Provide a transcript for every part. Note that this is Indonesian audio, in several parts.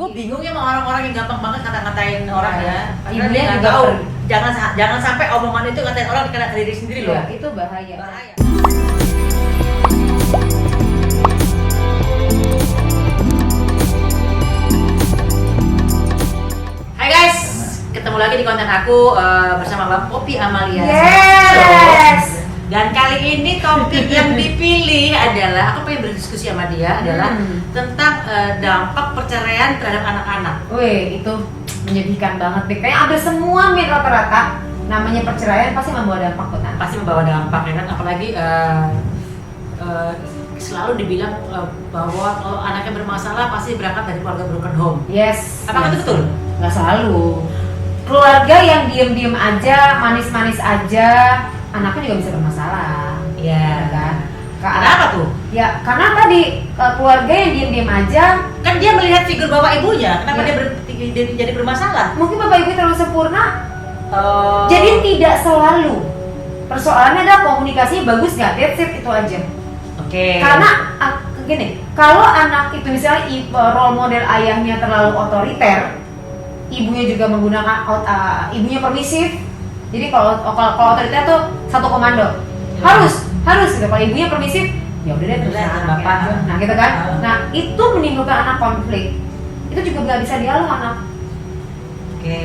Gue bingung ya sama orang-orang yang gampang banget ngata-ngatain orang ya. Ibunya Dia juga tahu. Jangan sampai omongan itu ngatain orang kena ke diri sendiri loh. Ya, itu bahaya. Hai guys, ketemu lagi di konten aku bersama Bang Poppy Amalia. Yes. Dan kali ini topik yang dipilih adalah, aku pengen berdiskusi sama dia adalah tentang dampak perceraian terhadap anak-anak. Wih, itu menyedihkan banget deh. Kayaknya ada semua rata-rata namanya perceraian pasti membawa dampak buat anak. Pasti membawa dampak ya kan, apalagi selalu dibilang bahwa kalau anaknya bermasalah pasti berangkat dari keluarga broken home. Yes. Apakah itu betul? Nggak selalu. Keluarga yang diem-diem aja, manis-manis aja, anaknya juga bisa bermasalah. Iya. Kan? Kenapa tuh? Ya, karena tadi keluarga yang diem-diem aja, Kan dia melihat figur bapak ibunya, kenapa Ya. dia jadi bermasalah? mungkin bapak ibu terlalu sempurna. Jadi tidak selalu. Persoalannya adalah komunikasinya bagus nggak? That's it, itu aja. Oke. Karena gini, kalau anak itu misalnya role model ayahnya terlalu otoriter, ibunya juga menggunakan ibunya permisif. Jadi kalau otoriter tuh satu komando, harus gitu. Kalau ibunya permisif, ya udah deh terserah bapak. Nah gitu kan. Nah itu menimbulkan anak konflik. Itu juga nggak bisa dialog anak. Oke.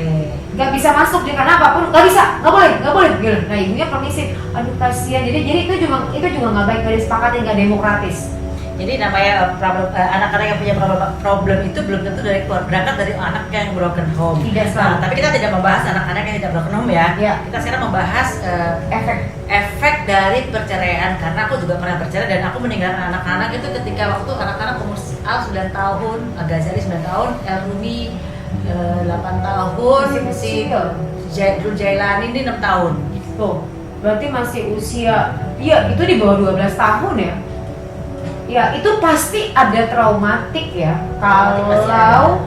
Nggak bisa masuk dia karena apapun nggak bisa, nggak boleh gitu. Nah ibunya permisif, aduh kasihan. Jadi itu juga nggak baik, nggak disepakati, nggak demokratis. Jadi namanya anak-anak yang punya problem itu belum tentu berangkat dari anak yang broken home. Tidak selalu. Tapi kita tidak membahas anak-anak yang tidak broken home ya. Ya. Kita sekarang membahas efek dari perceraian, karena aku juga pernah bercerai dan aku meninggalkan anak-anak itu ketika waktu anak-anak umur Al 9 tahun, Ghazali 9 tahun, El Rumi 8 tahun, si Jailani ini 6 tahun. Tuh, berarti masih usia, iya itu di bawah 12 tahun ya. Ya itu pasti ada traumatik ya. Kalau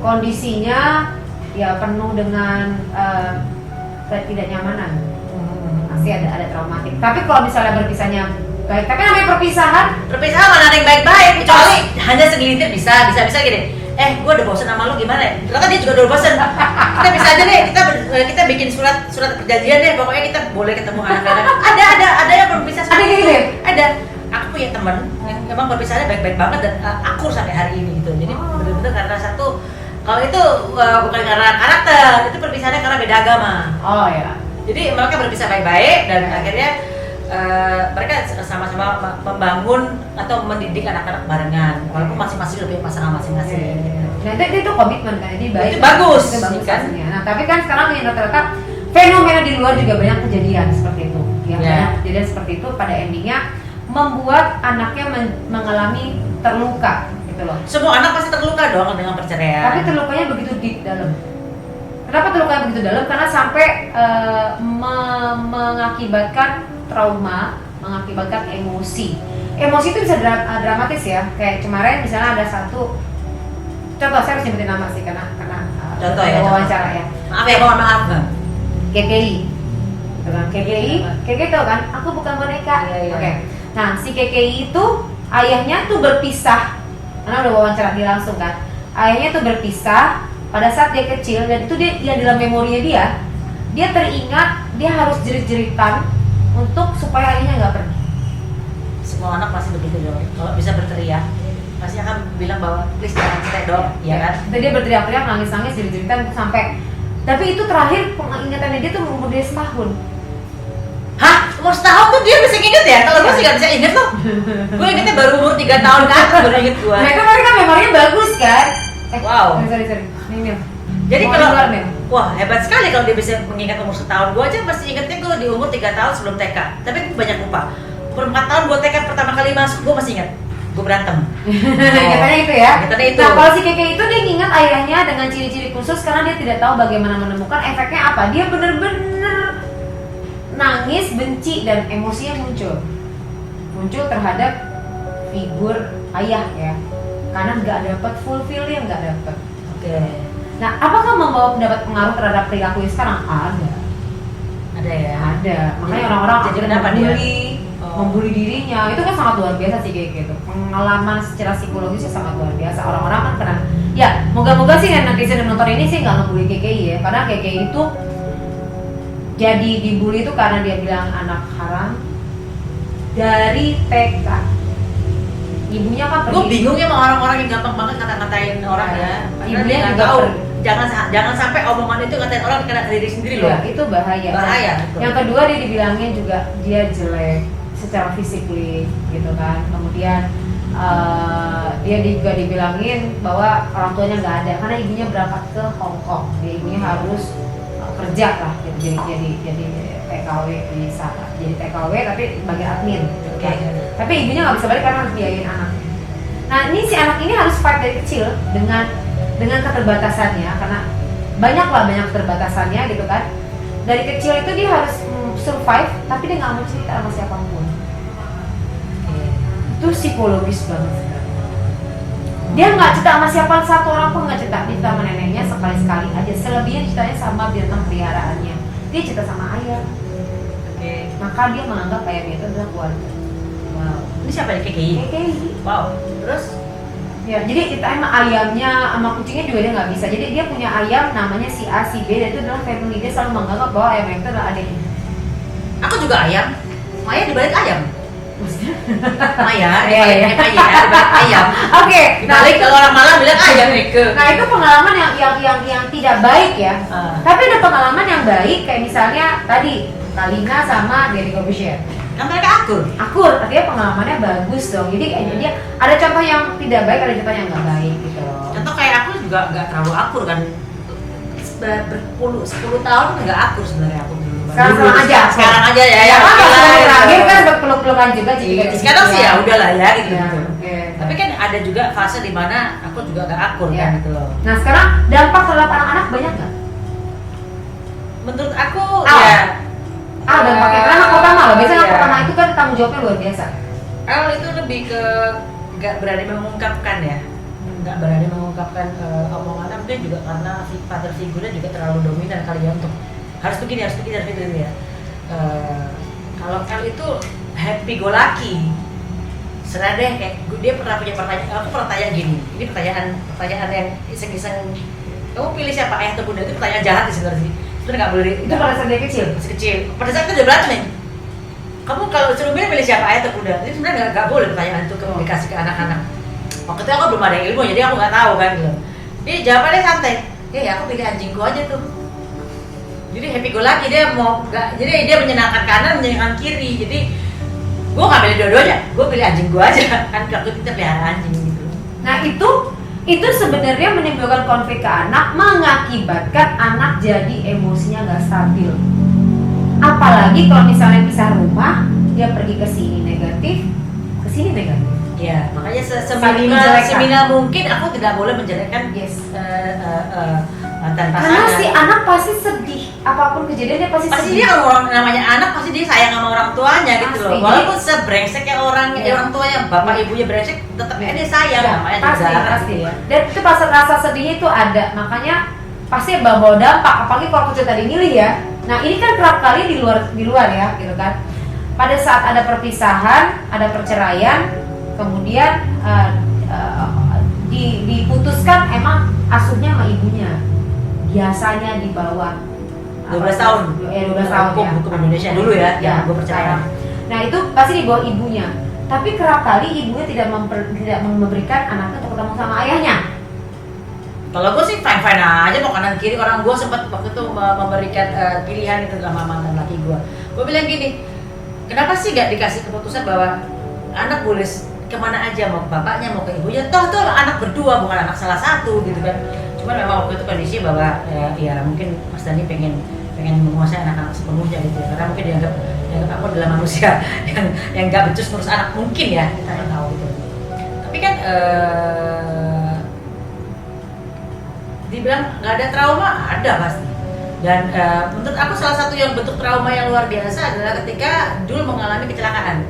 kondisinya ya penuh dengan ketidaknyamanan, pasti ada traumatik. Tapi kalau misalnya berpisahnya baik, tapi namanya perpisahan Mana ada yang baik-baik, kecuali hanya segelintir bisa gini. Gue udah bosan sama lu, gimana ya? Ternyata dia juga udah bosan. Kita bisa aja deh, kita bikin surat perjanjian deh. Pokoknya kita boleh ketemu anak-anak. Ada yang berpisah. Ada gitu ya? Ada. Aku punya teman yang memang berpisahnya baik-baik banget dan akur sampai hari ini gitu. Jadi benar-benar karena satu, kalau itu bukan karena karakter, itu perpisahannya karena beda agama. Oh ya. Jadi mereka berpisah baik-baik dan akhirnya mereka sama-sama membangun atau mendidik anak-anak barengan, walaupun masing-masing lebih pasangan masing-masing. Nah itu komitmen kan, jadi baik. Itu bagus, itu bagus kan? pastinya. Nah tapi kan sekarang yang rata-rata fenomena di luar juga banyak kejadian seperti itu. Ya, banyak kejadian seperti itu pada endingnya membuat anaknya mengalami terluka, gitu loh. Semua anak pasti terluka dong dengan perceraian. Tapi terlukanya begitu deep dalam. Kenapa terlukanya begitu dalam? Karena sampai mengakibatkan trauma, mengakibatkan emosi. Emosi itu bisa dramatis ya. Kayak kemarin misalnya ada satu contoh, saya harus nyebutin nama sih karena contoh ya, wawancara ya. Maaf ya, mohon maaf. KKI. Gitu kan? KKI tahu kan? Aku bukan boneka. Iya. Oke. Nah, si KKI itu ayahnya tuh berpisah. Karena udah wawancara dia langsung kan. Ayahnya tuh berpisah pada saat dia kecil dan itu dia dalam memorinya dia teringat dia harus jerit-jeritan untuk supaya ayahnya nggak pergi. Semua anak pasti begitu dong. Kalau bisa berteriak, pasti akan bilang bahwa please jangan cerai dong, ya kan? Jadi dia berteriak-teriak, nangis-nangis, jerit-jeritan sampai. Tapi itu terakhir pengingatannya dia tuh umur dia setahun. Hah? Umur setahun tuh dia bisa inget ya? Kalau gue sih gak bisa inget loh. Gue ingetnya baru umur 3 tahun kan, baru inget gue. Mereka memorinya bagus kan? Wow. Sorry. Ini. Jadi kalau wah hebat sekali kalau dia bisa mengingat umur setahun. Gue aja pasti ingetnya gue di umur 3 tahun sebelum TK. Tapi gue banyak lupa. Umur 4 tahun gue TK pertama kali masuk, gue masih ingat. Gue berantem. Ingatannya itu ya. Ingatannya itu. Nah kalau si Keke itu dia ingat ayahnya dengan ciri-ciri khusus karena dia tidak tahu bagaimana menemukan efeknya apa. Dia bener-bener nangis, benci dan emosinya muncul terhadap figur ayah ya. Karena nggak dapat fulfillnya, nggak dapat. Oke. Nah, apakah membawa pengaruh terhadap perilaku sekarang? Ada ya. Ada. Makanya orang-orang jadi kenapa dia membuli dirinya itu kan sangat luar biasa sih kayak gitu. Pengalaman secara psikologisnya sangat luar biasa. Orang-orang kan pernah ya moga-moga sih netizen yang nonton ini sih nggak ngebully KKI ya, karena KKI itu jadi dibully itu karena dia bilang anak haram dari TK. Ibunya kan Gue bingung ya sama orang-orang yang gampang banget kata-katain orang ya. Ibunya Nggak juga tahu. pergi. Jangan sampai omongan itu katain orang kena diri sendiri loh. Ya, itu bahaya. Bahaya. Yang kedua dia dibilangin juga dia jelek secara fisikly gitu kan. Kemudian dia juga dibilangin bahwa orang tuanya nggak ada karena ibunya berangkat ke Hong Kong. Dia ibunya harus kerja lah, jadi TKW di sana. Jadi TKW tapi sebagai admin. Oke. Tapi ibunya nggak bisa balik karena harus biayain anaknya. Nah ini si anak ini harus fight dari kecil dengan keterbatasannya, karena banyak keterbatasannya gitu kan. Dari kecil itu dia harus survive, tapi dia nggak mau cerita sama siapapun. Itu psikologis banget sekali. Dia nggak cerita sama siapa, satu orang pun nggak cerita. Dia cerita sama neneknya sekali-sekali aja. Selebihnya ceritanya sama binatang peliharaannya. Dia cerita sama ayam. Oke. Maka dia menganggap ayamnya itu adalah keluarga. Wow. Ini siapa ya KKI? KKI. Wow. Terus? Ya, jadi kita emang ayamnya sama kucingnya juga dia nggak bisa. Jadi dia punya ayam namanya si A, si B, dan itu adalah family. Dia selalu menganggap bahwa ayam itu adalah adiknya. Aku juga ayam. Maya dibalik ayam. Maksudnya? Maya Iya, iya. dibalik ayam. Oke, nah Dibalik kalau orang Malang bilang ayam Eke. Nah itu pengalaman yang tidak baik ya. Tapi ada pengalaman yang baik kayak misalnya tadi Kalina sama Deddy Corbuzier. Kan mereka Akur, artinya pengalamannya bagus dong. Jadi kayaknya dia ada contoh yang tidak baik, ada contoh yang nggak baik gitu. Contoh kayak aku juga nggak terlalu akur kan. 10 tahun nggak akur sebenarnya aku dulu. Sekarang aja. Sekarang aja ya. Ya kan oke lah, pas gitu. terakhir kan berpeluk-pelukan juga jadi Iya, kayak sekarang gitu sih ya udahlah ya gitu. Ya, gitu. oke. Tapi kan ada juga fase di mana aku juga nggak akur Iya. kan gitu loh. Nah sekarang dampak terhadap anak-anak banyak nggak? Menurut aku Al. ya. Dampaknya karena anak pertama loh. Biasanya anak Iya. pertama itu kan tanggung jawabnya luar biasa. Al itu lebih ke nggak berani mengungkapkan ya, nggak berani mengungkapkan omongan. Mungkin juga karena father figure-nya juga terlalu dominan kali ya untuk harus begini ya. Kalau L itu happy go lucky, serah deh kayak dia pernah punya pertanyaan. Aku pernah tanya gini, ini pertanyaan yang iseng-iseng. Kamu pilih siapa, ayah atau bunda? Itu pertanyaan jahat sih sebenarnya. Sebenarnya nggak boleh. Itu pada saat dia kecil. Masih kecil. Pada saat itu udah berat nih. Kamu kalau suruh pilih siapa, ayah atau bunda? Itu sebenarnya nggak boleh pertanyaan itu dikasih ke anak-anak. Waktu itu aku belum ada ilmu, jadi aku nggak tahu kan gitu. Dia jawabannya santai. Ya aku pilih anjingku aja tuh. Jadi happy go lucky, dia mau nggak? Jadi dia menyenangkan kanan, menyenangkan kiri. Jadi gue nggak pilih dua-duanya. Gue pilih anjing gue aja. Kan waktu kita pelihara anjing gitu. Nah itu sebenarnya menimbulkan konflik ke anak, mengakibatkan anak jadi emosinya nggak stabil. Apalagi kalau misalnya pisah rumah, dia pergi ke sini negatif, ke sini negatif. Ya, makanya Saling menjelekkan. seminimal mungkin aku tidak boleh menjelekkan Yes. mantan Karena pasangan. si anak pasti sedih, apapun kejadian dia pasti Pasti sedih. dia kalau orang namanya anak pasti dia sayang sama orang tuanya gitu Pasti. loh. Walaupun sebrengsek ya orang Iya. orang tuanya, bapak ibunya brengsek, tetap aja dia sayang Ya, namanya pasti, juga pasti. gitu ya. Dan itu rasa sedihnya itu ada, makanya pasti bawa dampak. Apalagi kalau aku tadi milih ya. Nah ini kan kerap kali di luar ya, gitu kan. Pada saat ada perpisahan, ada perceraian, kemudian diputuskan emang asuhnya sama ibunya. Biasanya di bawah 12 tahun. 12 tahun ya. Hukum Indonesia dulu ya, yang gue percaya. Nah itu pasti di bawah ibunya. Tapi kerap kali ibunya tidak memberikan anaknya untuk ketemu sama ayahnya. Kalau gue sih fine aja mau kanan kiri. Orang gue sempat waktu itu memberikan pilihan itu sama mantan laki gue. Gue bilang gini, kenapa sih gak dikasih keputusan bahwa anak boleh kemana aja, mau ke bapaknya mau ke ibunya, toh anak berdua bukan anak salah satu gitu kan. Cuman memang waktu itu kondisi bahwa ya mungkin Mas Dani pengen menguasai anak-anak sepenuhnya gitu ya, karena mungkin dianggap aku adalah manusia yang nggak becus ngurus anak, mungkin ya, kita nggak tahu gitu. Tapi kan dibilang nggak ada trauma, ada pasti. Dan menurut aku salah satu yang bentuk trauma yang luar biasa adalah ketika Dul mengalami kecelakaan.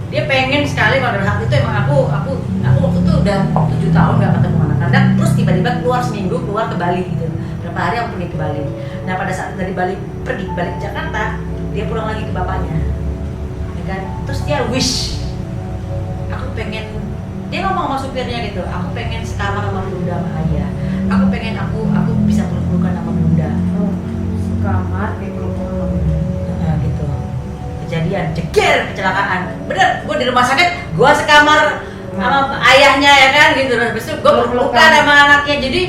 Dia pengen sekali pada saat itu, emang aku waktu itu udah 7 tahun nggak ketemu anak-anak, terus tiba-tiba keluar seminggu keluar ke Bali gitu. Berapa hari aku pergi ke Bali. Nah pada saat dari Bali pergi balik ke Jakarta, dia pulang lagi ke bapaknya, ya kan? Terus dia wish, aku pengen, dia ngomong sama supirnya gitu, aku pengen sekamar sama bunda sama ayah. dan jeger kecelakaan. Bener, gue di rumah sakit, gue sekamar sama ayahnya ya kan gitu. Terus itu gue pelukan sama anaknya. Jadi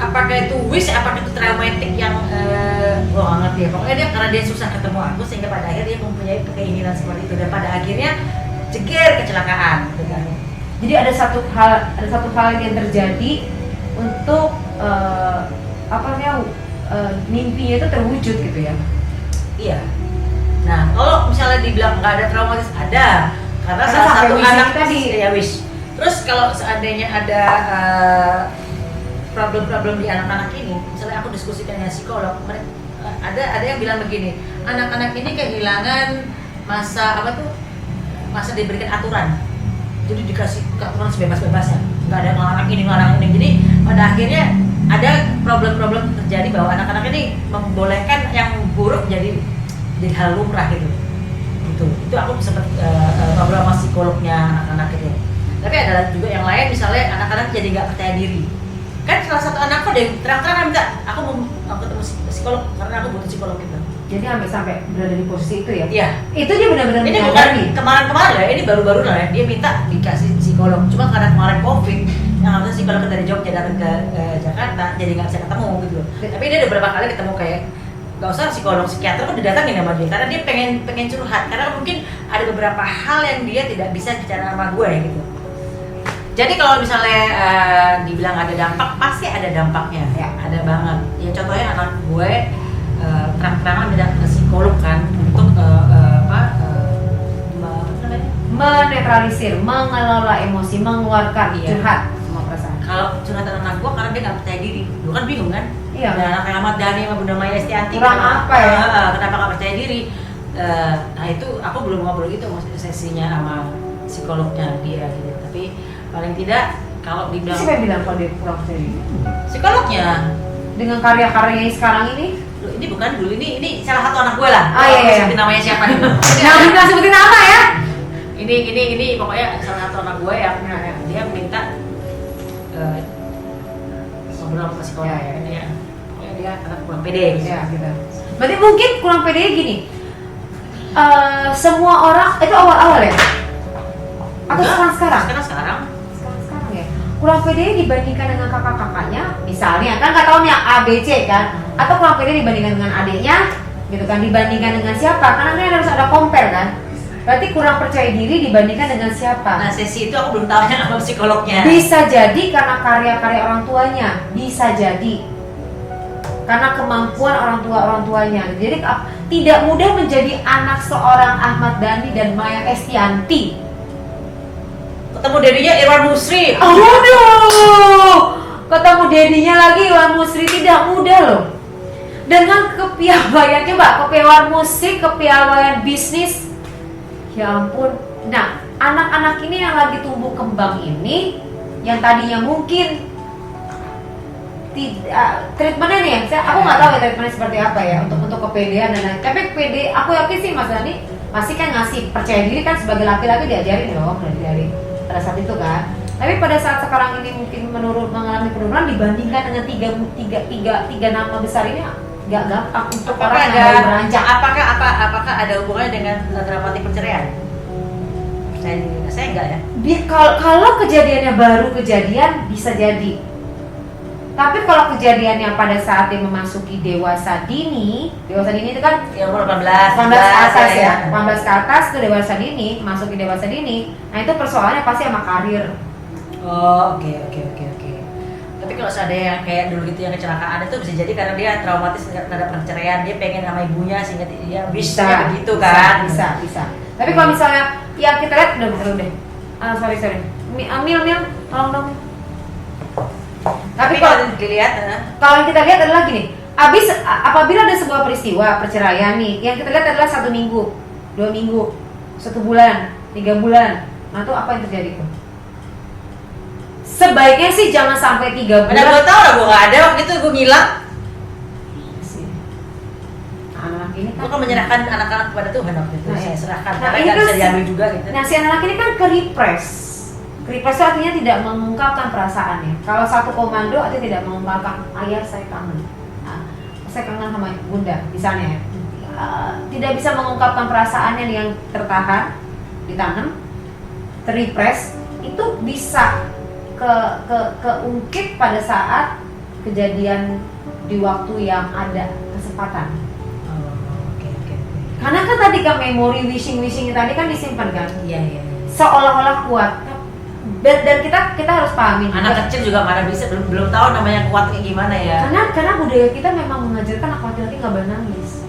apakah itu wish, apakah itu traumatik yang gue gak ngerti ya. Pokoknya dia karena dia susah ketemu aku sehingga pada akhirnya dia mempunyai keinginan seperti itu dan pada akhirnya jeger kecelakaan gitu kan. Jadi ada satu hal yang terjadi untuk mimpinya itu terwujud gitu ya. Iya. Nah, kalau misalnya dibilang nggak ada traumatis, ada. Karena salah satu anak tadi ya wish. Terus kalau seandainya ada problem-problem di anak-anak ini, misalnya aku diskusikan dengan psikolog, ada yang bilang begini, anak-anak ini kehilangan masa diberikan aturan. Jadi dikasih aturan sebebas-bebasnya, nggak ada ngelarang ini. Jadi pada akhirnya ada problem-problem terjadi bahwa anak-anak ini membolehkan yang buruk jadi hal lumrah gitu. Itu aku sempat ngobrol sama psikolognya anak-anak itu. Tapi ada juga yang lain, misalnya anak-anak jadi nggak percaya diri. Kan salah satu anakku deh terang-terangan minta aku mau ketemu psikolog karena aku butuh psikolog gitu. Jadi sampai berada di posisi itu ya? Iya. Itu dia benar-benar ini bukan kemarin-kemarin ya, ini baru-baru lah ya. Dia minta dikasih psikolog. Cuma karena kemarin COVID, yang harusnya psikolog dari Jogja datang ke Jakarta, jadi nggak bisa ketemu gitu. Tapi dia udah beberapa kali ketemu kayak nggak usah psikolog, psikiater pun didatangin sama dia karena dia pengen curhat karena mungkin ada beberapa hal yang dia tidak bisa bicara sama gue gitu. Jadi kalau misalnya dibilang ada dampak, pasti ada dampaknya ya, ada banget. Ya contohnya anak gue terang-terangan minta psikolog kan untuk menetralisir, mengelola emosi, mengeluarkan curhat semua perasaan. Kalau curhatan anak gue karena dia nggak percaya diri, lu kan bingung kan? Iya. Dan anak Ahmad Dhani sama Bunda Maya Estianti kurang apa ya? Kenapa nggak percaya diri? Nah itu aku belum ngobrol gitu sesinya sama psikolognya dia gitu. Tapi paling tidak kalau dibilang siapa yang bilang kalau dia kurang percaya diri? Psikolognya dengan karya-karyanya sekarang ini bukan dulu, ini salah satu anak gue lah. Iya. Sebutin namanya siapa nih? Nah, sebutin nama ya. Ini pokoknya salah satu anak gue yang dia minta ngobrol sama psikolog ya. Pokoknya dia anak kurang pede gitu. Ya, gitu. Berarti mungkin kurang pede gini. Semua orang itu awal-awal ya? Atau sekarang? Sekarang Ya. Kurang pede dibandingkan dengan kakak-kakaknya, misalnya kan nggak tahu nih A, B, C kan? Atau kurang pede dibandingkan dengan adiknya, gitu kan? Dibandingkan dengan siapa? Karena kan harus ada compare kan? Berarti kurang percaya diri dibandingkan dengan siapa? Nah sesi itu aku belum tahu sama psikolognya. Bisa jadi karena karya-karya orang tuanya, bisa jadi karena kemampuan orang tuanya. Jadi tidak mudah menjadi anak seorang Ahmad Dhani dan Maya Estianti. Ketemu dedinya Irwan Musri. Aduh, ketemu dedinya lagi Irwan Musri tidak mudah loh. Dengan kepiawaian, coba kepiawaian musik, kepiawaian bisnis. Ya ampun. Nah, anak-anak ini yang lagi tumbuh kembang ini, yang tadinya mungkin tidak treatmentnya nih ya, aku nggak tahu ya treatmentnya seperti apa ya untuk kepedean dan lain. Tapi pede, aku yakin sih Mas Dhani pasti kan ngasih percaya diri kan sebagai laki-laki diajarin dong dari pada saat itu kan. Tapi pada saat sekarang ini mungkin mengalami penurunan dibandingkan dengan tiga nama besar ini nggak gampang untuk orang yang baru beranjak. Apakah ada hubungannya dengan dramatik perceraian? Saya enggak ya. Kalau kejadiannya baru kejadian bisa jadi. Tapi kalau kejadiannya pada saat dia memasuki dewasa dini itu kan ya umur 18 ke atas ya. 18 ke atas itu dewasa dini, masuki dewasa dini. Nah, itu persoalannya pasti sama karir. Oh, oke. Tapi kalau seandainya yang kayak dulu gitu yang kecelakaan itu bisa jadi karena dia traumatis terhadap perceraian, dia pengen sama ibunya sehingga dia bisa begitu kan. Bisa. Tapi kalau misalnya yang kita lihat udah deh. Sorry. Mil, tolong dong. Tapi kalau yang kita lihat adalah gini, apabila ada sebuah peristiwa perceraian nih, yang kita lihat adalah 1 minggu, 2 minggu, 1 bulan, 3 bulan, nah itu apa yang terjadi tuh? Sebaiknya sih jangan sampai 3 bulan. Mana gue tau lah, gue gak ada waktu itu, gue ngilang. Anak ini kan gue menyerahkan anak-anak kepada Tuhan waktu itu, saya serahkan, karena ini gak kan bisa diambil juga gitu. Nah si anak ini kan ke-repress itu artinya tidak mengungkapkan perasaannya. Kalau satu komando artinya tidak mengungkapkan, ayah saya kangen, saya kangen sama bunda misalnya ya. tidak bisa mengungkapkan perasaannya yang tertahan, ditanam, terrepress, itu bisa keungkit pada saat kejadian di waktu yang ada kesempatan. Oke. Karena kan tadi kan memori wishing tadi kan disimpan kan, Iya. seolah-olah kuat. Dan kita harus pahami. Anak kecil juga mana bisa belum tahu namanya kuat kayak gimana ya. Karena budaya kita memang mengajarkan anak laki-laki nggak boleh nangis.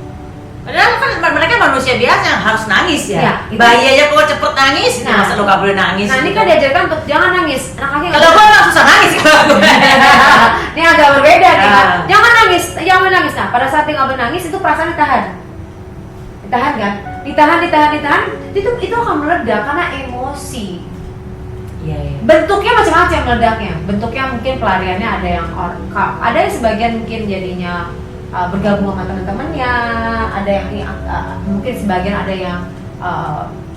Padahal kan mereka manusia biasa yang harus nangis ya. Ya, itu. Bayi aja kok cepet nangis, masa lu gak boleh nangis? Nah ini gitu. kan diajarkan untuk jangan nangis. Anak laki Kalau gue nggak susah nangis kalau gue. ini agak berbeda nih kan. Ah. Jangan nangis. Nah pada saat dia nggak boleh nangis itu perasaan ditahan kan? Ditahan. Itu akan meledak karena emosi. Iya. Bentuknya macam-macam meledaknya. Bentuknya mungkin pelariannya ada yang sebagian mungkin jadinya bergabung sama teman-temannya, ada yang mungkin sebagian ada yang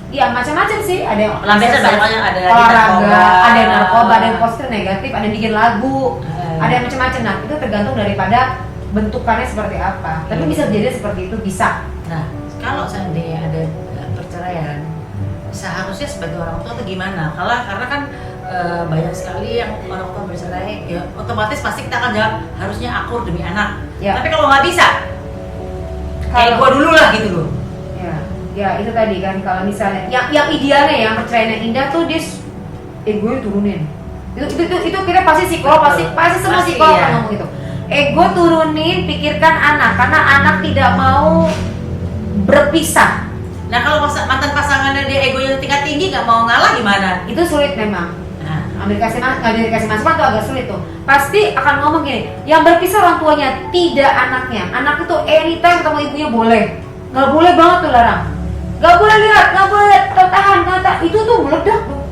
ya macam-macam sih, ada yang Pelampiasan banyak ada olahraga, ada yang narkoba, ada yang positif negatif, ada yang bikin lagu, ada yang macam-macam. Nah itu tergantung daripada bentukannya seperti apa. Tapi bisa jadi seperti itu bisa. Nah, kalau seandainya ada perceraian, seharusnya sebagai orang tua itu gimana? Karena kan banyak sekali yang orang tua bercerai, ya otomatis pasti kita akan jawab harusnya akur demi anak. Ya. Tapi kalau nggak bisa, kayak gua dulu lah gitu loh. Ya itu tadi kan kalau misalnya yang idealnya ya perceraian yang indah tuh dia ego turunin. Itu kira pasti psikolog pasti semua Pasti, psikolog iya. kan ngomong gitu. Ego turunin, pikirkan anak karena anak tidak mau berpisah. Nah kalau mantan pasangannya dia egonya tingkat tinggi nggak mau ngalah gimana? Itu sulit memang. Nah, Ambil dikasih masukan tuh agak sulit tuh. Pasti akan ngomong gini, yang berpisah orang tuanya, tidak anaknya. Anak itu anytime ketemu ibunya boleh. Nggak boleh banget tuh larang. Nggak boleh lihat, nggak boleh tahan. Itu tuh meledak tuh.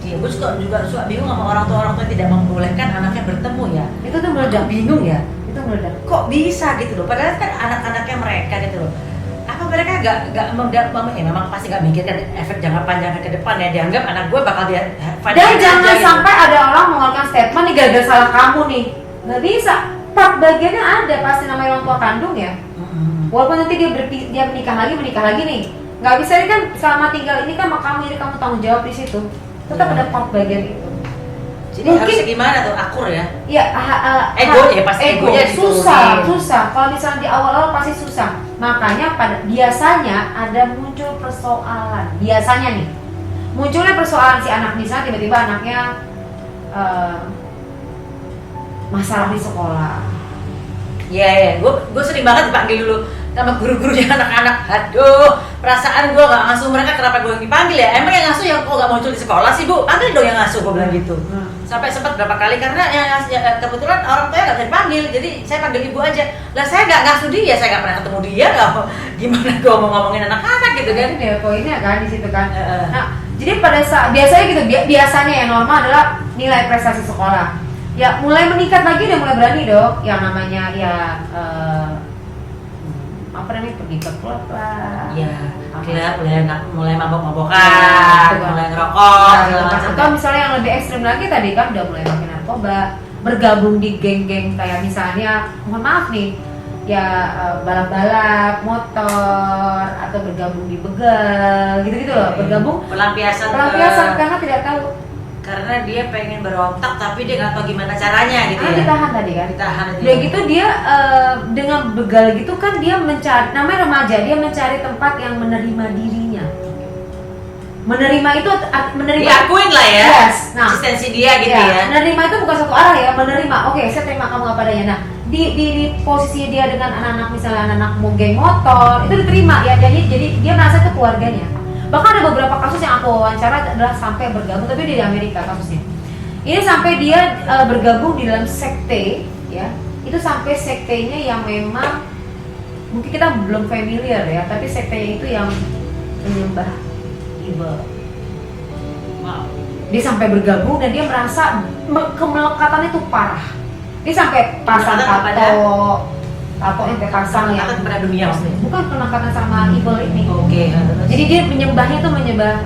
iya, gue juga suka bingung sama orang tua yang tidak membolehkan anaknya bertemu ya. Itu tuh meledak. Bingung ya. Itu meledak. Kok bisa gitu loh? Padahal kan anak-anaknya mereka gitu loh. Apa mereka memang pasti nggak mikirkan efek jangka panjang ke depan ya, dianggap anak gue bakal dia Dan jangan sampai ada orang mengeluarkan statement nih gara-gara salah kamu nih. Nggak bisa. Part bagiannya ada pasti namanya orang tua kandung ya. Walaupun nanti dia menikah lagi nih. Nggak bisa ini kan selama tinggal ini kan kamu tanggung jawab di situ. Tetap ada part bagian itu. Jadi harusnya gimana tuh akur ya? Iya, Ego ya pasti egonya susah. Kalau misalnya di awal-awal pasti susah. Makanya biasanya ada muncul persoalan. Biasanya nih munculnya persoalan si anak misalnya tiba-tiba anaknya masalah di sekolah. Iya. Gue sering banget dipanggil dulu sama guru-gurunya anak-anak. Aduh, perasaan gue gak ngasuh mereka, kenapa gue yang dipanggil ya? Emang yang ngasuh yang kok gak muncul di sekolah sih bu? Panggil dong yang ngasuh, gue bilang gitu. Sampai sempat berapa kali karena kebetulan orang tua gak bisa dipanggil, jadi saya panggil ibu aja. Lah saya gak ngasuh dia, saya gak pernah ketemu dia, gimana gue mau ngomongin anak-anak gitu kan? Itu dia poinnya kan di situ kan. Nah, jadi pada saat biasanya gitu, biasanya yang normal adalah nilai prestasi sekolah. Ya mulai meningkat lagi udah mulai berani dong, yang namanya ya apa namanya pergi ke klub lah. Iya, mulai mabok-mabokan, mulai ngerokok, segala macam. Atau misalnya yang lebih ekstrim lagi tadi kan udah mulai pakai narkoba, bergabung di geng-geng kayak misalnya, mohon maaf nih, ya balap-balap motor atau bergabung di begal, gitu-gitu loh, bergabung pelampiasan karena tidak tahu. Karena dia pengen berontak tapi dia nggak tahu gimana caranya gitu ya. Ditahan tadi kan. Ditahan aja. Udah gitu dia dengan begal gitu kan dia mencari, namanya remaja, dia mencari tempat yang menerima dirinya. Menerima itu diakuin lah ya. Yes. Nah, eksistensi dia gitu ya. Menerima itu bukan satu arah ya, menerima. Oke, saya terima kamu apa adanya. Nah, di posisi dia dengan anak-anak misalnya anak-anak geng motor, itu diterima ya. Jadi dia merasa itu keluarganya. Bahkan ada beberapa kasus yang aku wawancara adalah sampai bergabung, tapi di Amerika kasusnya. Ini sampai dia bergabung di dalam sekte, ya. Itu sampai sektenya yang memang mungkin kita belum familiar ya, tapi sektenya itu yang menyembah evil. Wow. Dia sampai bergabung dan dia merasa kemelekatan itu parah. Dia sampai pasang tato yang pasang ya. Penakatan kepada dunia maksudnya. Bukan penakatan sama evil ini. Oke. Jadi dia menyembahnya tuh menyembah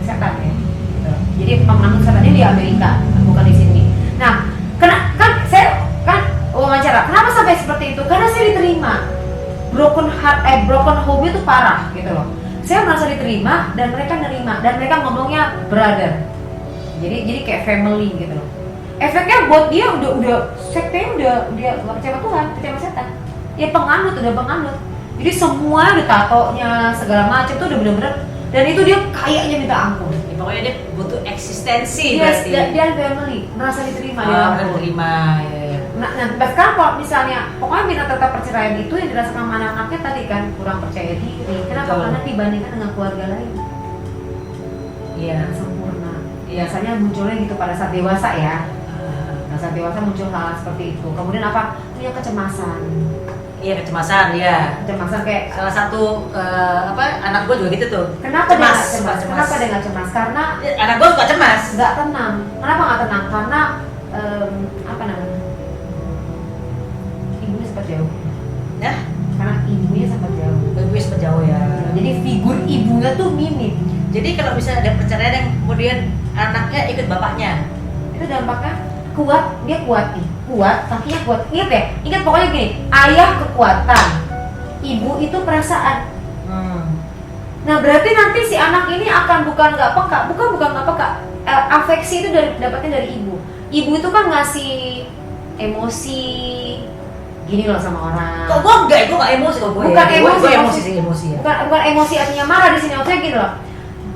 setan ya. Gitu. Jadi penganut setannya di Amerika, bukan di sini. Nah, saya wawancara. Kenapa sampai seperti itu? Karena saya diterima. Broken heart broken home itu parah gitu loh. Saya merasa diterima dan mereka nerima dan mereka ngomongnya brother. Jadi kayak family gitu loh. Efeknya buat dia udah sektenya udah nggak percaya sama Tuhan, percaya sama setan. Ya penganut, udah penganut. Jadi semua udah tatonya segala macam tuh udah bener-bener, dan itu dia kayaknya minta ampun. Ya, pokoknya dia butuh eksistensi Yes, berarti. dia family, merasa diterima di Oh, dalam hati. terima ya. Nah, sekarang kalau misalnya pokoknya minat tetap perceraian itu yang dirasakan sama anak-anaknya tadi kan kurang percaya diri. Kenapa? Betul. Karena dibandingkan dengan keluarga lain Iya. yang sempurna. Iya. Biasanya munculnya gitu pada saat dewasa ya. Pada saat dewasa muncul hal seperti itu. Kemudian apa? Punya kecemasan. Iya, kecemasan ya. Kecemasan kayak Salah satu anak gue juga gitu tuh. kenapa dia nggak Cemas, cemas? cemas. Kenapa dia nggak cemas? Karena Anak gue suka cemas. nggak tenang. Kenapa nggak tenang? Karena apa namanya? Ibunya sempat jauh. Ya, Karena ibunya sempat jauh. gue sempat jauh ya. Jadi figur ibunya tuh minim. Jadi kalau misalnya ada perceraian yang kemudian anaknya ikut bapaknya, Itu dampaknya kuat, dia kuat nih, kuat, kakinya kuat. Ingat ya, ingat pokoknya gini, ayah kekuatan, ibu itu perasaan. Nah berarti nanti si anak ini akan bukan nggak peka, bukan nggak peka. Afeksi itu dapatnya dari ibu. Ibu itu kan ngasih emosi, gini loh sama orang. kok gue nggak emosi kok gue. Bukan ya. emosi, Gue emosi sih emosi ya. Bukan emosi artinya marah di sini, maksudnya gini loh.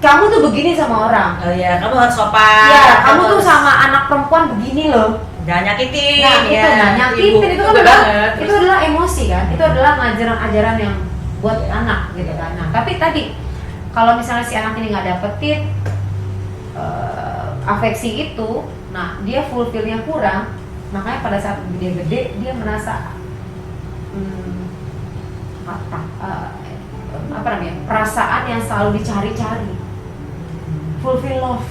Kamu tuh begini sama orang. Oh ya, kamu harus sopan. Iya, kamu tuh harus- sama anak perempuan begini loh. jangan nyakitin. Nah, itu ya. nah, nyakitin Ibu, itu kan bener adalah banget. itu adalah emosi kan. Itu adalah ajaran-ajaran yang buat anak gitu kan. Nah, tapi tadi kalau misalnya si anak ini nggak dapetin afeksi itu, nah dia fulfillnya kurang, makanya pada saat gede-gede dia merasa apa namanya, perasaan yang selalu dicari-cari, fulfill love.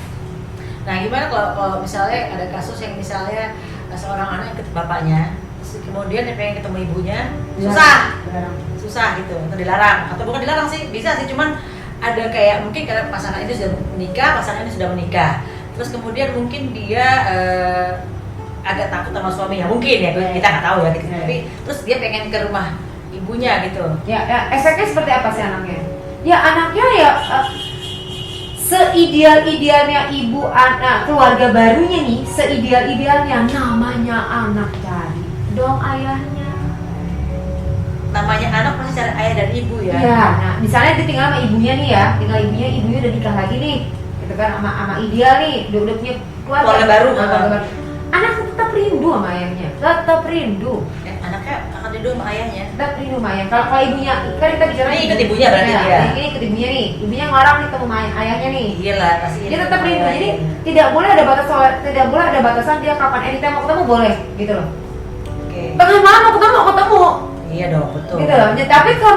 Nah, gimana kalau misalnya ada kasus yang misalnya seorang anak ikut bapaknya, terus kemudian dia pengen ketemu ibunya, susah gitu, atau dilarang, atau bukan dilarang sih, bisa sih, cuman ada kayak mungkin karena pasangan itu sudah menikah, terus kemudian mungkin dia agak takut sama suaminya, mungkin ya, kita nggak tahu ya, gitu. Tapi terus dia pengen ke rumah ibunya gitu. Ya, efeknya seperti apa sih anaknya? Ya anaknya ya seideal-idealnya ibu anak keluarga barunya nih, seideal-idealnya namanya anak cari dong ayahnya. Namanya anak pasti cari ayah dan ibu ya. Iya, nah misalnya dia tinggal sama ibunya nih ya, ibunya udah nikah lagi nih, gitu kan, sama ideal nih, udah punya Keluarga baru. Anak tetap rindu sama ayahnya, tetap rindu. Anaknya akan rindu sama ayahnya. Tetap rindu sama ayah. Kalau ibunya, kan kita bicara Ini ikut ibunya berarti dia. Ini ikut ibunya nih, ibunya ngelarang nih ketemu ayahnya nih. Iya lah, pasti. Dia tetap rindu, jadi tidak boleh ada batasan dia kapan anytime mau ketemu boleh, gitu loh. Oke. Tengah malam mau ketemu. Iya dong, betul. Gitu loh. Tapi kalau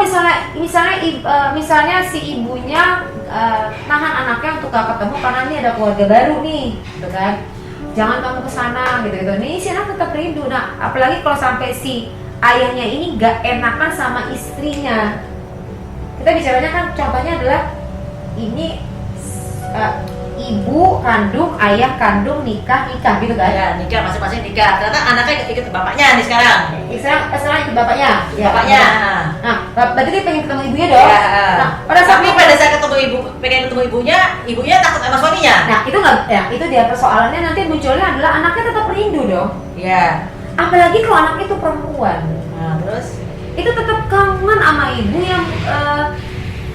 misalnya si ibunya nahan anaknya untuk gak ketemu karena ini ada keluarga baru nih, gitu kan. Jangan kamu kesana gitu. Nih si anak tetap rindu. Nah, apalagi kalau sampai si ayahnya ini gak enakan sama istrinya. Kita bicaranya kan contohnya adalah ini ibu kandung, ayah kandung nikah gitu kan. Ya, nikah masing-masing nikah. Ternyata anaknya ikut bapaknya nih sekarang. Sekarang ikut bapaknya. Ya, Bapaknya. Nah, berarti dia pengen ketemu ibunya dong. Ya. Nah, pada saat pengen ketemu ibunya takut sama suaminya. nah itu nggak, ya itu dia persoalannya nanti munculnya adalah anaknya tetap rindu dong. Iya. Apalagi kalau anaknya itu perempuan, Nah, terus itu tetap kangen sama ibu yang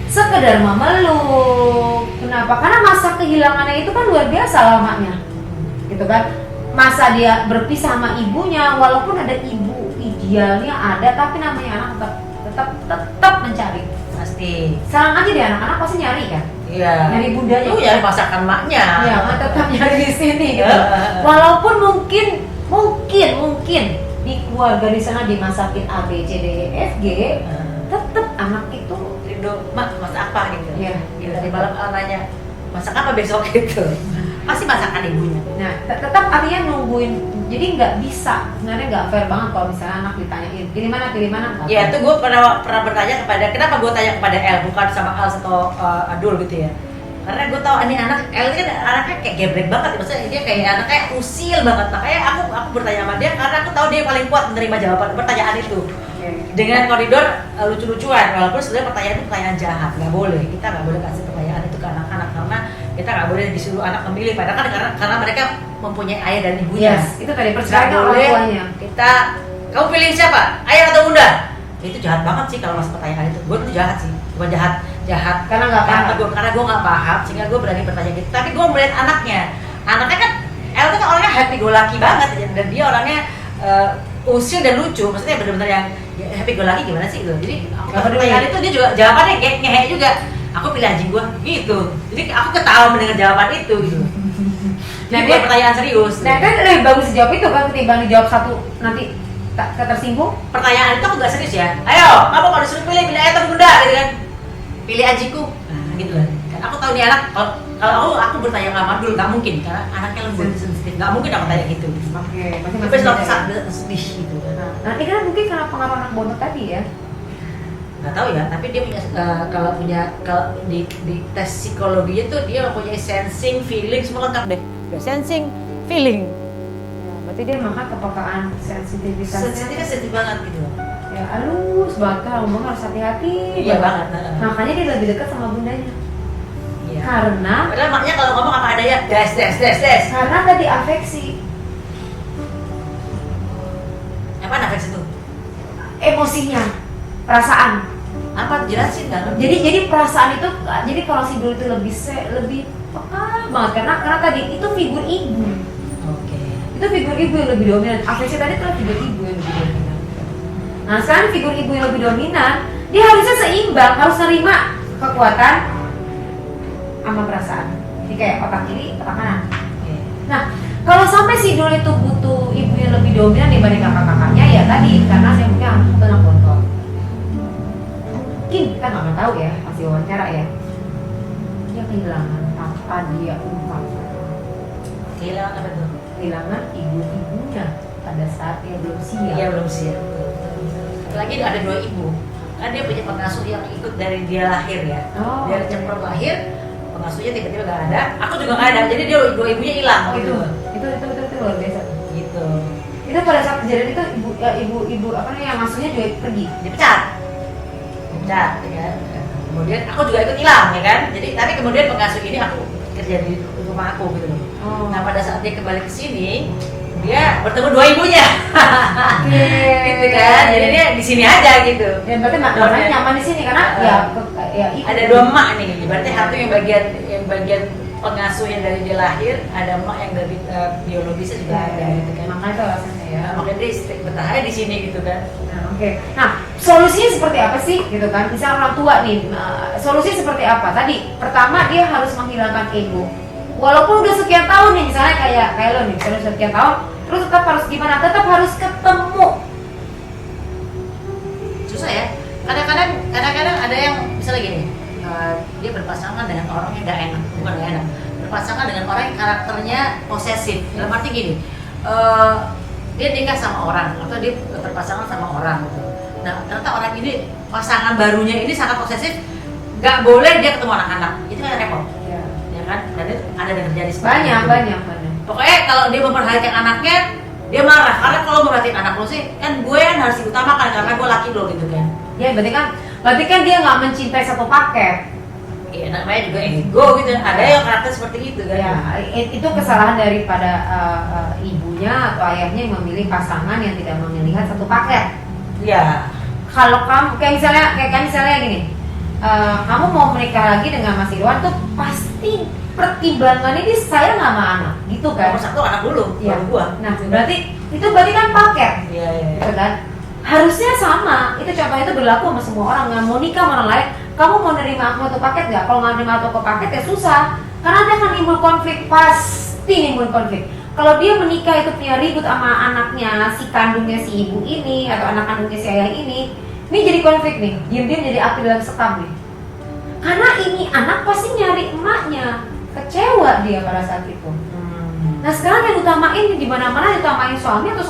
sekedar memeluk. Kenapa? Karena masa kehilangannya itu kan luar biasa lamanya, gitu kan. Masa dia berpisah sama ibunya, walaupun ada ibu idealnya ada, tapi namanya anak tetap mencari. pasti. Sekarang aja deh anak-anak pasti nyari kan. Iya. Nyari bundanya. Itu ya masakan maknya. Ya, tetap nyari di sini gitu. Walaupun mungkin di keluarga di sana dimasakin A B C D E F G, tetap anak itu Rindu, mak masak apa gitu. Iya. Gitu, di malam nanya masak apa besok gitu. Pasti masakan ibunya. nah tetap artinya nungguin. Jadi nggak bisa, sebenarnya nggak fair banget kalau misalnya anak ditanyain pilih mana nggak Ya, fair. itu gue pernah bertanya kenapa gue tanya kepada El bukan sama Al atau Adul gitu ya. Karena gue tahu ini anak El ini kan anaknya kayak gebrek banget, maksudnya dia kayak anaknya usil banget. Makanya aku bertanya sama dia karena aku tahu dia paling kuat menerima jawaban pertanyaan itu. dengan koridor lucu-lucuan, walaupun sebenarnya pertanyaan itu pertanyaan jahat, nggak boleh, kita nggak boleh kasih pertanyaan itu ke anak-anak karena kita nggak boleh disuruh anak memilih, padahal kan karena mereka mempunyai ayah dan ibunya. Yes, itu tadi perceraian Nggak orang boleh tuanya. kita, kamu pilih siapa, ayah atau bunda? Itu jahat banget sih kalau masuk pertanyaan itu. Gue tuh jahat sih, bukan jahat Karena nggak paham. karena gue nggak paham sehingga gue berani bertanya gitu. Tapi gue melihat anaknya kan El tuh kan orangnya happy go lucky banget dan dia orangnya usil dan lucu, maksudnya benar-benar yang happy go lucky gimana sih gitu. Jadi aku pertanyaan itu dia juga jawabannya ngehe juga. Aku pilih anjing gue gitu. Jadi aku ketawa mendengar jawaban itu gitu. Nah, dia pertanyaan serius. Nah kan lebih bagus dijawab itu kan ketimbang dijawab satu nanti ketersinggung. Pertanyaan itu aku gak serius ya. Ayo, kamu kalau disuruh pilih ayah atau bunda gitu kan. Pilih anjingku. Nah, gitu kan. Kan aku tahu nih anak kalau aku bertanya sama Madul nggak mungkin karena anaknya lembut sensitif. Nggak mungkin aku tanya gitu. Oke, Tapi selalu sedih gitu kan. Nah, ini kan mungkin karena pengaruh anak bodoh tadi ya. Nggak tahu ya, tapi dia punya kalau di tes psikologinya tuh dia punya sensing, feeling semua lengkap deh. Udah sensing, feeling. Ya, berarti dia makan kepekaan sensitivitasnya. Sensitifnya sensitif banget gitu. Ya halus banget kan, ngomong harus hati-hati. Iya banget. Makanya dia lebih dekat sama bundanya. Iya. Karena Padahal maknya kalau ngomong apa adanya, des. karena tadi afeksi, Apa afeksi itu? emosinya, perasaan. Apa jelasin nggak? Jadi perasaan itu, jadi kalau si Dul itu lebih peka banget karena tadi itu figur ibu. Oke. Itu figur ibu yang lebih dominan. Afeksi tadi itu figur ibu yang lebih dominan. Nah sekarang figur ibu yang lebih dominan, dia harusnya seimbang, harus nerima kekuatan sama perasaan. Jadi kayak otak kiri, otak kanan. Oke. Nah kalau sampai si Dul itu butuh ibu yang lebih dominan dibanding kakak-kakaknya, ya tadi karena saya mungkin anak bontot. Mungkin kita nggak tahu ya, masih wawancara ya. Dia kehilangan apa dia ungkapkan. Kehilangan apa tuh? Kehilangan ibu-ibunya pada saat dia belum siap. Iya belum siap. Lagi ada dua ibu. Kan dia punya pengasuh yang ikut dari dia lahir ya. Oh, Dia oke. cepat lahir, pengasuhnya tiba-tiba nggak ada. Aku juga nggak ada. Jadi dia dua ibunya hilang. Oh gitu. itu luar biasa. Gitu. Itu pada saat kejadian itu ibu apa namanya yang ngasuhnya juga pergi. Dipecat, ya kan. Kemudian aku juga ikut hilang ya kan. Jadi tapi kemudian pengasuh ini aku kerja di rumah aku gitu loh. Oh. Nah pada saat dia kembali ke sini, dia bertemu dua ibunya. Oke. Gitu kan. Jadi dia di sini aja gitu. Dan berarti makanya nyaman di sini karena ibu. Ada dua emak nih. Berarti satu yang bagian pengasuh yang dari dia lahir, ada emak yang dari biologisnya juga ada gitu kan. Makanya itu alasannya ya. Makanya dia betahnya di sini gitu kan. Nah, oke. Nah, solusinya seperti apa sih gitu kan? Misal orang tua nih, solusinya seperti apa? Tadi pertama dia harus menghilangkan ego. Walaupun udah sekian tahun nih, misalnya kayak lo nih, misalnya udah sekian tahun, terus tetap harus gimana? Tetap harus ketemu. Susah ya. Kadang-kadang ada yang misalnya gini, dia berpasangan dengan orang yang gak enak, bukan gak enak, berpasangan dengan orang yang karakternya posesif. Dalam arti gini, dia nikah sama orang atau dia berpasangan sama orang gitu. Nah ternyata orang ini pasangan barunya ini sangat posesif, nggak boleh dia ketemu anak-anak, itu kan repot, ya kan? Dan itu ada yang terjadi seperti itu. Banyak. Pokoknya kalau dia memperhatikan anaknya, dia marah karena kalau memperhatikan anak lo sih, kan gue yang harus diutamakan karena gue laki lo gitu kan. Ya berarti kan dia nggak mencintai satu paket. Iya, namanya juga ego gitu. Ada yang karakter seperti itu kan. Ya, itu kesalahan daripada ibunya atau ayahnya yang memilih pasangan yang tidak melihat satu paket. Iya. Kalau kamu kayak misalnya gini, kamu mau menikah lagi dengan Mas Irwan tuh pasti pertimbangannya ini saya nggak sama anak, gitu kan? Nomor satu anak dulu, Iya. baru gua. Nah, berarti kan paket, Iya. gitu kan? Harusnya sama. Itu contohnya itu berlaku sama semua orang. Nggak mau nikah sama orang lain, kamu mau nerima aku satu paket nggak? Kalau nggak nerima aku paket ya susah, karena dia akan nimbul konflik, pasti nimbul konflik. Kalau dia menikah itu punya ribut sama anaknya, si kandungnya si ibu ini atau anak kandungnya si ayah ini jadi konflik nih, diam-diam jadi api dalam sekam nih. Karena ini anak pasti nyari emaknya, kecewa dia pada saat itu. Nah sekarang yang utamain di mana-mana utamain suami atau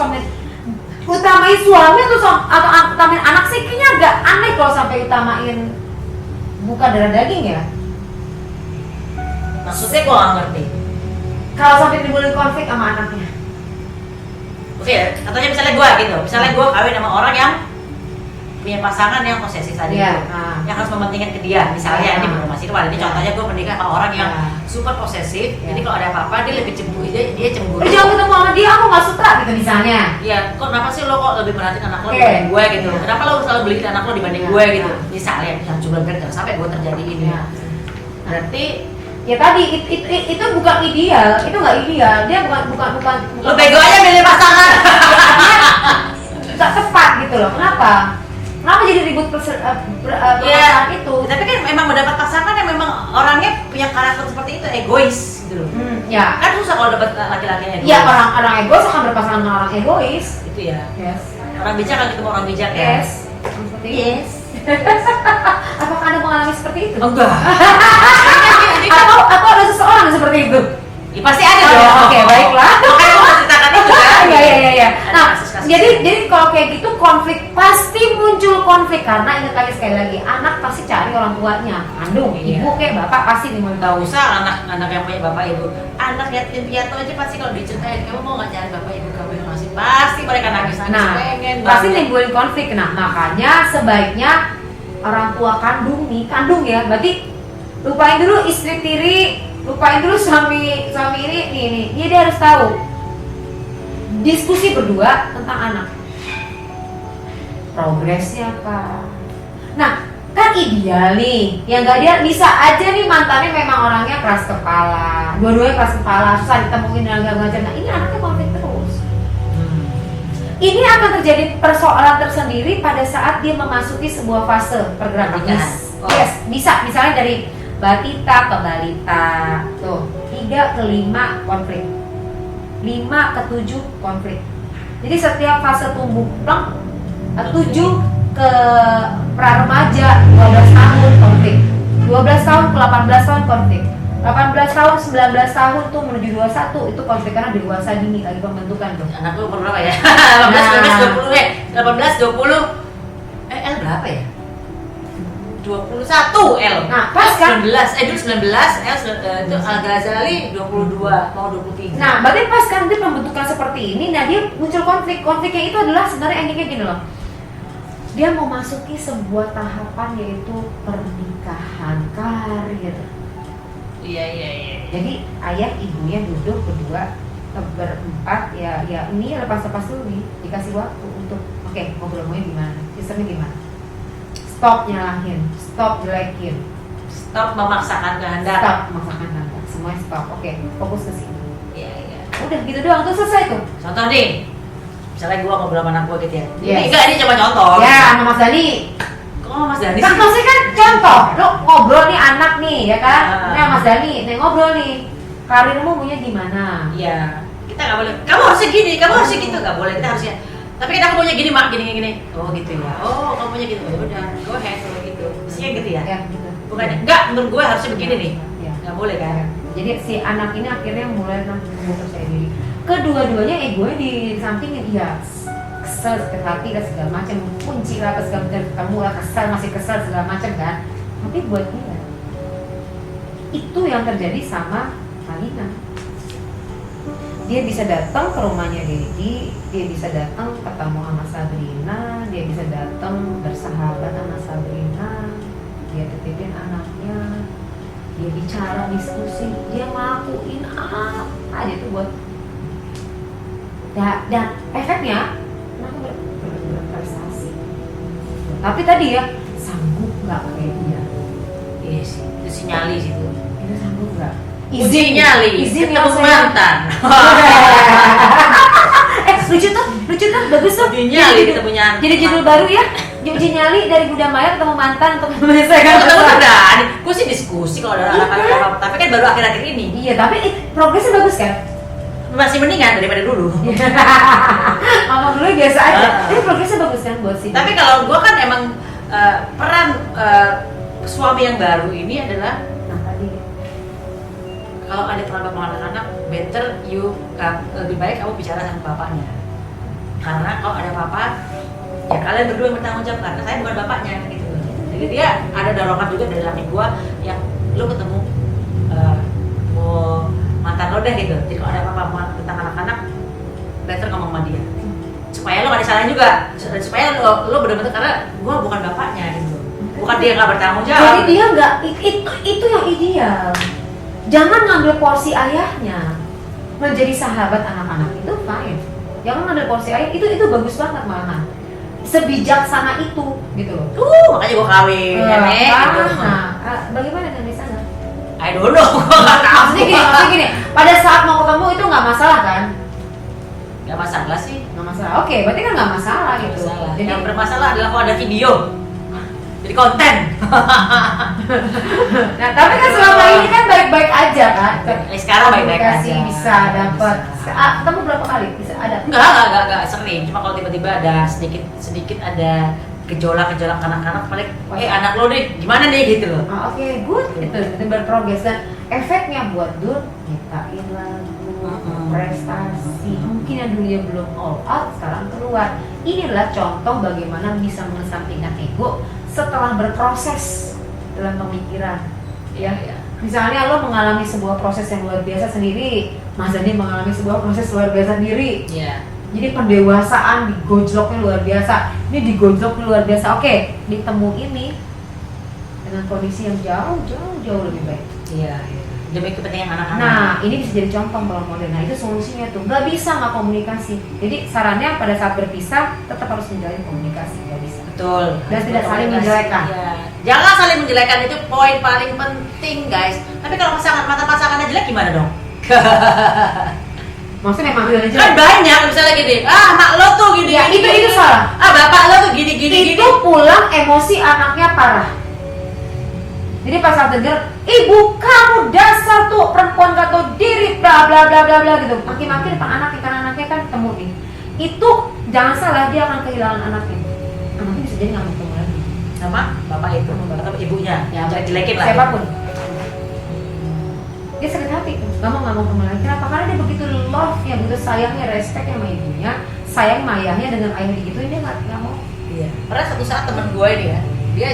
utamain anak sih kayaknya agak aneh kalau sampai utamain bukan darah daging ya. Maksudnya gua nggak ngerti. Kalau sampai timbulin konflik sama anaknya. Oke, katanya misalnya gua gitu. Misalnya gua kawin sama orang yang punya pasangan yang posesif tadi Iya. itu, yang harus mementingkan ke dia. Misalnya ini belum masih keluar. Ini contohnya gue menikah sama orang yang super posesif. Iya. Jadi kalau ada apa-apa dia lebih cemburu, dia cemburu. Jangan ketemu sama dia, aku nggak suka gitu misalnya. Iya, kok kenapa sih lo kok lebih merhatiin anak lo Oke. dibanding gue gitu? Kenapa lo selalu beliin anak lo dibanding Iya. gue gitu? Iya. Misalnya, yang coba jangan sampai gue terjadi ini. Iya. Berarti Ya tadi itu bukan ideal, itu nggak ideal. Dia bukan lo bego aja milih pasangan. nggak tepat gitu loh. Kenapa? Kenapa jadi ribut perasaan itu? Tapi kan memang mendapat pasangan yang memang orangnya punya karakter seperti itu, egois gitu loh. Ya. Kan susah kalau dapat laki-laki yang egois. Ya orang egois akan berpasangan dengan orang egois. Itu ya. Yes. Orang bijak kan ketemu orang bijak ya. Yes. Seperti itu. Yes. Apakah Anda mengalami seperti itu? Enggak. Atau ada seseorang yang seperti itu? Ya, pasti ada Oh, dong. oke, baiklah. Makanya lo ceritakan itu kan. Iya. Nah, Ada kasus-kasus. jadi kalau kayak gitu konflik pasti muncul konflik karena ingat lagi sekali lagi anak pasti cari orang tuanya, kandung, Iya. ibu kayak bapak pasti nih mau Gak tahu. usah anak yang punya bapak ibu, anak yatim piatu aja pasti kalau diceritain kamu mau nggak cari bapak ibu kamu yang masih pasti mereka nangis Nah, pengen pasti banget. nimbulin konflik. Nah, makanya sebaiknya orang tua kandung ya, berarti lupain dulu istri tiri, lupain dulu suami ini dia harus tahu diskusi berdua tentang anak progresnya apa. Nah, kan ideal nih, yang gak dia bisa aja nih mantannya memang orangnya keras kepala, dua-duanya keras kepala, susah ditemuin dan gak ngajar. Nah, ini anaknya konflik terus. Ini akan terjadi persoalan tersendiri pada saat dia memasuki sebuah fase pergerakan. Pernikahan. Oh. Yes, bisa. Misalnya dari batita ke balita, tuh 3 ke 5 konflik, 5 ke 7 konflik. Jadi setiap fase tumbuh pleng, 7 ke pra-remaja 12 tahun konflik, 12 tahun ke 18 tahun konflik, 18 tahun 19 tahun tuh menuju 21 itu konflik karena dewasa dini lagi pembentukan tuh. Anak lu umur berapa ya? 18, 19, 20 18, 20 L berapa ya? 21 L. Nah, pas kan? 19, dulu 19, L itu Al-Ghazali 22, mau 23. Nah, berarti pas kan dia pembentukan seperti ini, nah dia muncul konflik. Konfliknya itu adalah sebenarnya endingnya gini loh. Dia mau masuki sebuah tahapan yaitu pernikahan karir. Iya. Jadi ayah ibunya duduk berdua berempat ya ini lepas-lepas dulu nih, dikasih waktu untuk oke, ngobrolnya gimana, sistemnya gimana, stop nyalahin, stop jelekin, Stop memaksakan kehendak. stop memaksakan kehendak, semuanya stop. Oke, fokus ke sini. Iya. Udah gitu doang tuh selesai tuh. Contoh nih, misalnya gua ngobrol sama anak gua gitu ya. Yes. Ini cuma contoh. Ya, sama Mas Dani. Kok Mas Dani Kan sih? maksudnya kan contoh, lu ngobrol nih anak nih ya kan? Ah. Nah Mas Dani, nih ngobrol nih, karirmu maunya gimana? Iya. Kita nggak boleh. Kamu harusnya gini, kamu harusnya gitu, nggak boleh. Kita harusnya. Tapi kan aku maunya gini mak, gini. Oh gitu ya. Oh kamu maunya gitu. Ya udah, go ahead kalau gitu. Mestinya gitu ya. Ya gitu. Bukannya enggak, menurut gue harusnya begini nih. Ya. Nggak boleh kan? Jadi si anak ini akhirnya mulai tumbuh percaya diri. Kedua-duanya egonya di sampingin, iya kesel, sakit hati dan segala macam, kunci lah apa segala macam, kamu lah kesel, masih kesel segala macam kan. Tapi buat dia itu yang terjadi sama Alina. Dia bisa datang ke rumahnya Dedi, dia bisa datang ketemu sama Sabrina, dia bisa datang bersahabat sama Sabrina, dia titipin anaknya, dia bicara diskusi, dia ngelakuin apa aja tuh buat dan efeknya anaknya berprestasi. Tapi tadi ya sanggup nggak kayak dia? Iya sih. Itu sinyali situ. Itu sanggup nggak? Uji nyali. izin Ketemu yang saya mantan. lucu tuh bagus tuh. Uji nyali ketemu mantan. Jadi judul baru ya, uji nyali dari Buddha Maya ketemu mantan untuk menyelesaikan Ketemu masalah. udah. Gue sih diskusi kalau ada anak-anak. Tapi kan baru akhir-akhir ini. Iya, tapi progresnya bagus kan? Masih mendingan daripada dulu. Ngomong dulu biasa aja. Ah. Tapi progresnya bagus kan buat sih. Tapi kalau gue kan emang peran suami yang baru ini adalah nah tadi kalau ada terlambat sama anak-anak, better you lebih baik kamu bicara sama bapaknya. Karena kalau ada apa-apa, ya kalian berdua yang bertanggung jawab karena saya bukan bapaknya gitu. Jadi dia ada dorongan juga dari laki gua yang lu ketemu mau mantan lo deh gitu. Jadi kalau ada apa-apa tentang anak-anak, better ngomong sama dia supaya lo nggak disalahin juga, supaya lo bener-bener, karena gue bukan bapaknya gitu, bukan dia nggak bertanggung jawab. Jadi dia nggak, itu yang ideal. Jangan ngambil porsi ayahnya, menjadi sahabat anak-anak itu fine. Jangan ngambil porsi ayah, itu bagus banget malahan. Sebijaksana itu gitu loh. Makanya gue kawin, gitu. Bagaimana dengan di sana? I don't know, gue nggak tahu. Maksudnya gini, pada saat mau ketemu itu nggak masalah kan? Nggak masalah sih. Nggak masalah. Oke, berarti kan nggak masalah gitu. Masalah. Jadi Yang bermasalah adalah kalau ada video, jadi konten. nah, tapi kan selama ini kan baik-baik aja kan? Sekarang baik-baik aja. Bisa dapat. Kamu berapa kali bisa ada? Enggak sering. Cuma kalau tiba-tiba ada sedikit ada gejolak anak-anak, paling anak lo nih gimana nih gitu loh. Oke, good. Itu berprogres dan efeknya buat Dul nyiptain lagu, prestasi. Mungkin yang dulunya belum all out sekarang keluar. Inilah contoh bagaimana bisa mengesampingkan ego setelah berproses dalam pemikiran. Ya. Misalnya lo mengalami sebuah proses yang luar biasa sendiri, Mas Dani mengalami sebuah proses luar biasa sendiri. Iya. Jadi pendewasaan digojloknya luar biasa. Ini digojlok luar biasa. Oke, ditemu ini dengan kondisi yang jauh lebih baik. Iya. Demi kepentingan anak-anak. Nah, ini bisa jadi contoh kalau model. Nah, itu solusinya tuh. Nggak bisa nggak komunikasi. Jadi sarannya pada saat berpisah tetap harus menjalin komunikasi. Nggak bisa. Betul. Dan tidak saling menjelekkan. Ya. Jangan saling menjelekkan, itu poin paling penting guys. Tapi kalau mata pasangannya jelek gimana dong? Maksudnya memang udah Kan banyak misalnya gini, mak lo tuh gini, ya, gini, itu gini. salah. Bapak lo tuh gini. Itu pulang emosi anaknya parah. Jadi pas saat denger, ibu kamu dasar tuh perempuan gak tau diri, bla bla bla bla bla gitu. Maki-maki depan anaknya, karena anaknya kan ketemu nih. Itu jangan salah, dia akan kehilangan anaknya. Anaknya bisa jadi nggak mau ketemu lagi sama bapak itu atau ibunya, ya, jelek-jelekin lah. siapapun. Dia sakit hati tuh, nggak mau ketemu lagi. Kenapa? Karena dia begitu love-nya, begitu sayangnya, respect sama ibunya, sayang sama ayahnya, dengan ayah digituin dia nggak mau. Iya. Pernah suatu saat temen gue ini ya, dia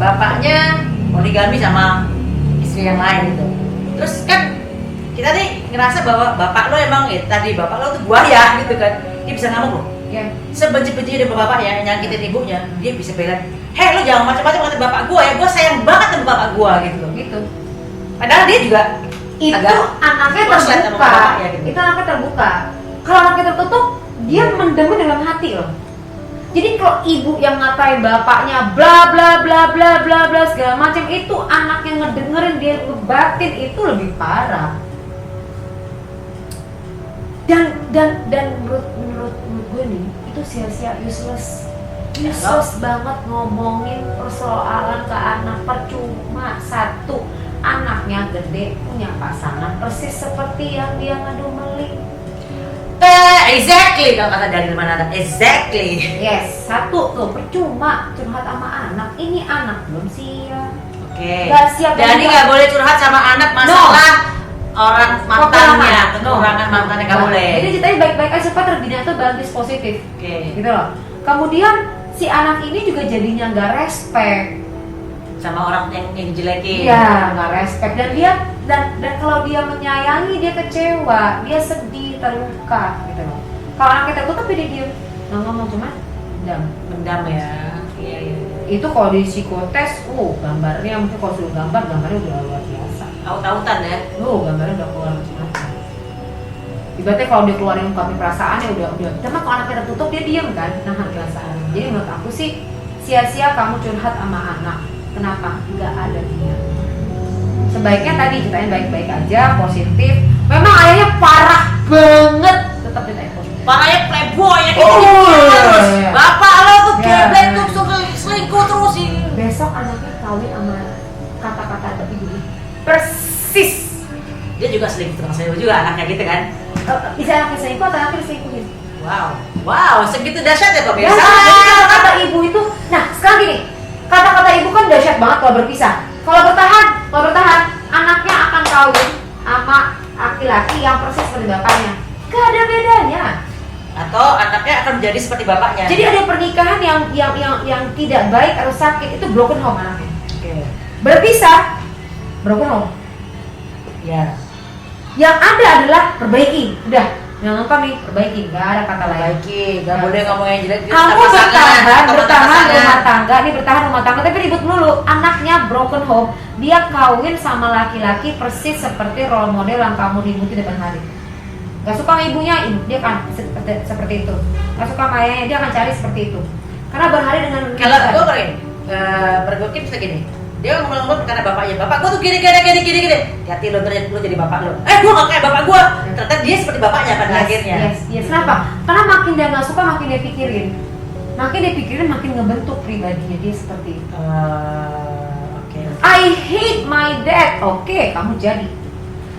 bapaknya poligami sama istri yang lain gitu. Terus kan kita nih ngerasa bahwa bapak lo emang tadi bapak lo tuh buaya gitu kan, dia bisa ngamuk loh. Ya. Sebenci-benci dari bapaknya nyakitin ibunya, dia bisa bilang, hei lo jangan macam-macam kata bapak gue ya, gue sayang banget sama bapak gue gitu loh. Gitu. Padahal dia juga Itu anaknya close terbuka. bapaknya, gitu. Itu anaknya terbuka. Kalau anaknya tertutup, dia mendem dalam hati loh. Jadi kalau ibu yang ngatain bapaknya bla bla bla bla bla bla segala macam, itu anak yang ngedengerin dia ngebatin itu lebih parah. Dan menurut gue nih, itu sia-sia, useless banget ngomongin persoalan ke anak. Percuma. Satu, anaknya gede punya pasangan persis seperti yang dia ngadu melik. Exactly, kalau kata dari mana, exactly. Yes, satu tuh percuma curhat sama anak. Ini anak belum siap. Oke. Gak siap. Jadi nggak boleh curhat sama anak masalah orang mantannya, kekurangan mantannya nggak boleh. Jadi ceritanya baik-baik aja supaya terbina tuh bagus positif. Oke. Gitu loh. Kemudian si anak ini juga jadinya nggak respect Sama orang yang dijelekin. Iya, nggak respect. Dan dia dan kalau dia menyayangi, dia kecewa, dia sedih, terluka gitu loh. Kalau anak kita tutup dia diem, nggak ngomong, cuma Mendam ya. Iya. itu kalau di psikotes, gambarnya mungkin kalau suruh gambarnya udah luar biasa. Taut-tautan ya. Gambarnya udah keluar macam-macam. Ibaratnya kalau dia keluarin ungkapin perasaannya udah. Karena kalau anaknya tertutup dia diem kan, nahan perasaan. Jadi menurut aku sih sia-sia kamu curhat sama anak. Kenapa? Nggak ada dia. Sebaiknya tadi ceritain baik-baik aja, positif. Memang ayahnya parah banget, tetap ceritain positif. Parahnya playboy ya, terus. Bapak lo tuh Ya. geblek tuh selingkuh terus ini. Besok anaknya kawin sama kata-kata ibu persis. Dia juga selingkuh sama juga anaknya gitu kan. Bisa anaknya selingkuh atau anaknya diselingkuhin? Wow, segitu dahsyat ya pemirsa. Jadi kata-kata ibu itu, nah sekarang gini, kata-kata ibu kan dahsyat banget kalau berpisah. Kalau bertahan, anaknya akan kawin sama laki-laki yang persis seperti bapaknya. Gak ada bedanya. Atau anaknya akan menjadi seperti bapaknya. Jadi ada pernikahan yang tidak baik atau sakit, itu broken home anaknya. Oke. Berpisah, broken home. Ya. Yang ada adalah perbaiki, udah Yang nonton nih, perbaiki, nggak ada kata lain. Perbaiki, nggak boleh ngomong yang jelek. Kamu bertahan rumah tangga, tapi ribut mulu. Anaknya broken home, dia kawin sama laki-laki persis seperti role model yang kamu ributi depan hari. Gak suka sama ibunya, dia akan seperti itu. Gak suka sama ayahnya, dia akan cari seperti itu. Karena berhari dengan kalau gue keren, pergoki bisa gini. Dia ngomong karena bapaknya, bapak gue tuh gini. Hati lo ternyata lo jadi bapak lo. Gue gak kayak bapak gue. Ternyata dia seperti bapaknya pada akhirnya. Yes. Kenapa? Karena makin dia gak suka, makin dia pikirin. Makin ngebentuk pribadinya dia seperti itu. Oke. I hate my dad. Oke, kamu jadi.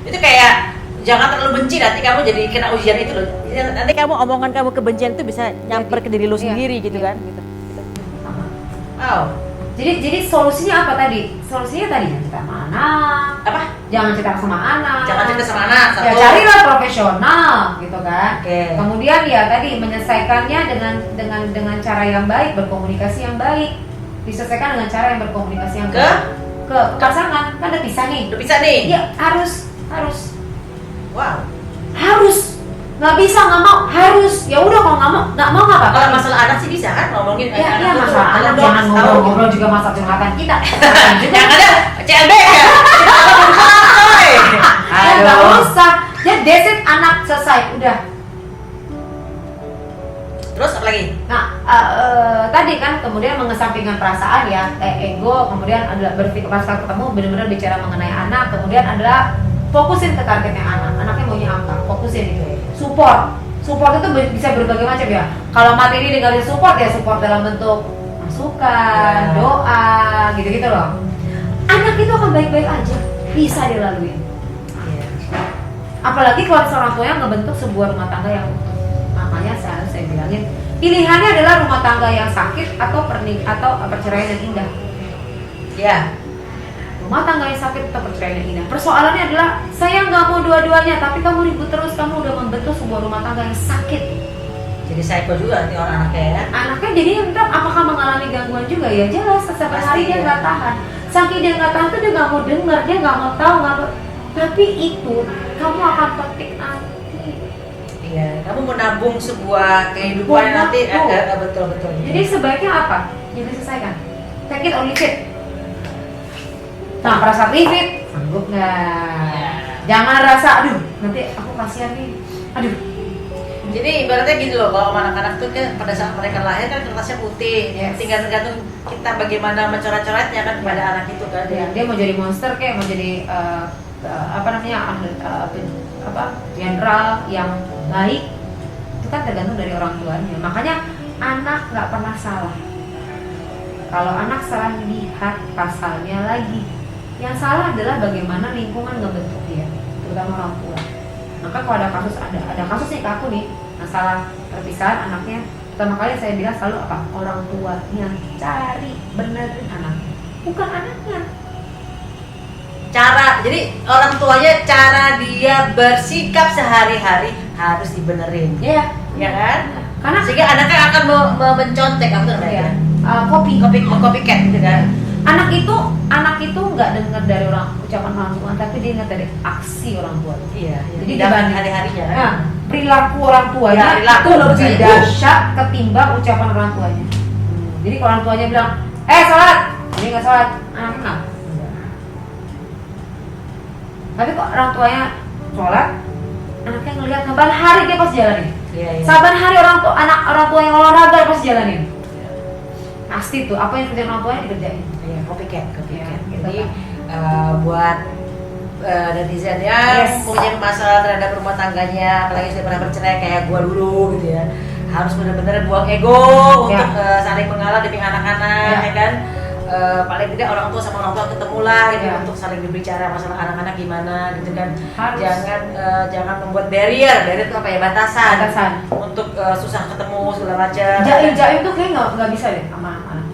Itu kayak jangan terlalu benci, nanti kamu jadi kena ujian itu loh. Nanti kamu omongan kamu kebencian itu bisa nyamper ke diri lo sendiri gitu kan. Sama. Oh. Jadi solusinya apa tadi? Solusinya tadi jangan cerita sama anak. Apa? Jangan cerita sama anak. Jangan cerita sama anak. Ya carilah profesional gitu kan. Oke. Kemudian ya tadi menyelesaikannya dengan cara yang baik, berkomunikasi yang baik. Diselesaikan dengan cara yang berkomunikasi yang baik. Ke pasangan kan udah pisah nih. Udah bisa nih. Ya harus. Wow. Harus. Nggak bisa, nggak mau, harus. Ya udah kalau nggak mau nggak apa-apa. Kalau masalah anak sih bisa kan ngomongin. Ya masalah anak jangan ngobrol juga masalah curhatan kita. Yang ada CLB ya. Ya nggak usah. Ya that's it, anak selesai udah. Terus apa lagi? Nah tadi kan kemudian mengesampingkan perasaan ya, ego, kemudian adalah berpikir pas ketemu benar-benar bicara mengenai anak, kemudian adalah fokusin ke targetnya anaknya maunya apa, fokusin itu. Support itu bisa berbagai macam ya. Kalau materi dengan support ya support dalam bentuk masukan, doa, gitu-gitu loh. Anak itu akan baik-baik aja, bisa dilalui. Apalagi kalau seorang tua yang ngebentuk sebuah rumah tangga yang utuh. Makanya saya bilangin pilihannya adalah rumah tangga yang sakit atau perceraian yang indah. Ya. Rumah tangga yang sakit atau perceraian yang indah. Persoalannya adalah saya nggak mau dua-duanya, tapi kamu ribut terus, kamu udah membentuk sebuah rumah tangga yang sakit. Jadi psycho juga nanti orang anaknya ya. Anaknya jadi entar apakah mengalami gangguan juga ya? Jelas setiap hari dia nggak tahan. Saking dia nggak tahan tuh dia nggak mau dengar, dia nggak mau tahu, tapi itu kamu akan petik nanti. Iya, kamu menabung sebuah kehidupan nanti betul. Jadi sebaiknya apa? Jadi selesaikan. Take it or leave it. Nah, pada saat leave it, sanggup nggak? Jangan rasa, aduh, nanti aku kasihan nih, aduh. Jadi ibaratnya gitu loh, kalau anak-anak tuh kan pada saat mereka lahir kan kertasnya putih, tinggal tergantung kita bagaimana mencoret-coretnya kan kepada anak itu kan. Ya, dia mau jadi monster kayak mau jadi jenderal yang baik, itu kan tergantung dari orang tuanya. Makanya anak nggak pernah salah. Kalau anak salah, lihat pasalnya lagi. Yang salah adalah bagaimana lingkungan ngebentuk dia, terutama orang tua. Maka kalau ada kasus nih ke aku nih, masalah perpisahan anaknya, pertama kali saya bilang selalu apa? Orang tua yang cari benerin anaknya, bukan anaknya. Jadi orang tuanya cara dia bersikap sehari-hari harus dibenerin. Iya, ya kan? Karena sehingga anaknya akan mencontek apa namanya? Copycat gitu kan. Anak itu nggak dengar dari ucapan orang tua, tapi dia ingat dari aksi orang tua. Iya. Jadi dibanding hari-harinya. Nah, perilaku orang tuanya itu lebih dahsyat ketimbang ucapan orang tuanya. Jadi kalau orang tuanya bilang, sholat, dia nggak sholat, anak kenal. Tapi kok orang tuanya sholat, anaknya ngelihat saban hari dia pasti jalanin. Saban hari orang tua yang olahraga pasti jalanin. Pasti tuh apa yang kerja orang tuanya dikerjain. Copycat. Ya, Jadi buat netizen yang punya masalah terhadap rumah tangganya, apalagi sudah pernah bercerai kayak gua dulu gitu ya, harus benar-benar buang ego untuk saling mengalah demi anak-anak, ya kan? Paling tidak orang tua sama orang tua ketemu lah gitu, untuk saling berbicara masalah anak-anak gimana gitu kan. Jangan membuat barrier itu apa ya, batasan. Untuk susah ketemu segala macam. Jaim tuh kayak nggak bisa deh sama anak.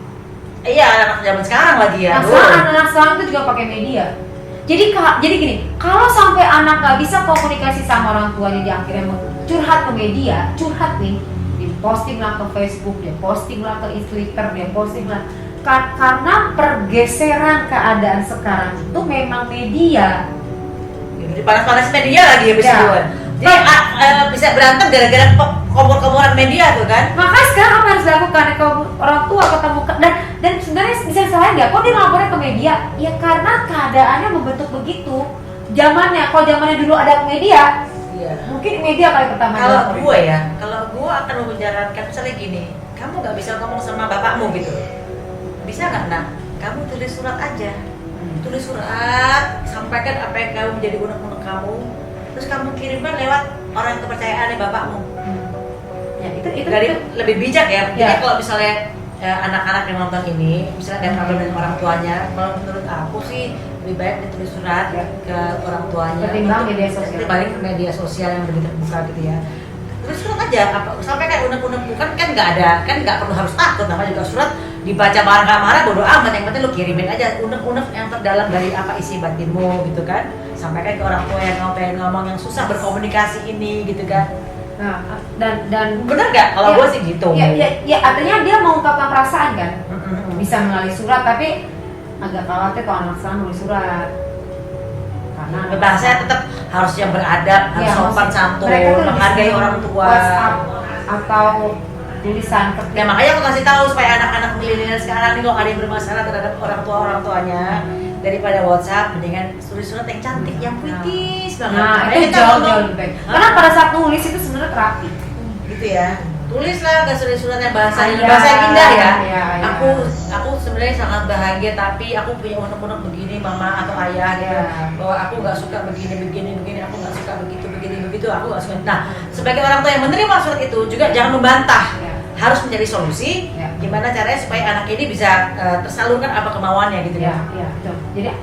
Iya, anak zaman sekarang lagi ya. Anak sekarang itu juga pakai media. Jadi gini, kalau sampai anak nggak bisa komunikasi sama orang tuanya, dia akhirnya curhat ke media, curhat nih, diposting lah ke Facebook, dia posting lah ke Twitter, dia posting lah. Karena pergeseran keadaan sekarang itu memang media. Jadi panas-panas media lagi ya. Jadi bisa berantem gara-gara kompor-komporan media tuh kan. Maka sekarang apa yang harus dilakukan kalau orang tua ketemu dan sebenarnya bisa disalahin nggak? Kok dia ngelapornya ke media? Ya karena keadaannya membentuk begitu. Zamannya, kalau zamannya dulu ada media, Iya. mungkin media kali pertama. Kalau gue akan membicarakan misalnya gini, kamu nggak bisa ngomong sama bapakmu gitu, bisa nggak nak? Kamu tulis surat aja, tulis surat, sampaikan apa yang kamu menjadi unek-unek kamu, terus kamu kirimkan lewat orang kepercayaannya bapakmu. Ya, itu Dari lebih bijak ya. Ya. Jadi kalau misalnya anak-anak yang nonton ini, misalnya ada problem dengan orang tuanya, menurut aku sih lebih baik ditulis surat Ya. ke orang tuanya. Ketimbang media sosial. Ketimbang media sosial yang lebih terbuka gitu ya. Tulis surat aja, sampai kayak unek-unek bukan kan nggak ada, kan nggak perlu harus takut, namanya juga surat dibaca marah-marah bodo amat, yang penting lu kirimin aja unek-unek yang terdalam dari apa isi batinmu gitu kan. Sampaikan ke orang tua yang pengen ngomong yang susah berkomunikasi ini gitu kan. Nah, dan Bener nggak? Kalau ya, gue sih gitu. ya artinya dia mengungkapkan perasaan kan, Mm-mm. bisa melalui surat, tapi agak khawatir kalau anak sekarang nulis surat karena Bahasanya tetap harus yang beradab, harus ya, sopan mereka santun, tuh lebih menghargai senang orang tua. WhatsApp atau tulisan Ya makanya aku kasih tahu supaya anak-anak milenial sekarang nih kalau ada yang bermasalah terhadap orang tuanya, daripada WhatsApp mendingan tulis surat yang cantik, yang puitis banget. Nah, Makanya itu kita jauh ngomong, lebih baik. Karena pada saat nulis itu sebenarnya terapi. gitu ya. Tulislah ke surat yang bahasa Iya, yang indah ya. iya. Aku sebenarnya sangat bahagia tapi aku punya unek-unek begini mama atau ayah gitu. Iya. Bahwa aku nggak suka begini, aku nggak suka begitu, aku nggak suka. Nah, sebagai orang tua yang menerima surat itu juga jangan membantah. Iya. Harus mencari solusi Iya. gimana caranya supaya anak ini bisa tersalurkan apa kemauannya gitu Ya, ya. ya, betul.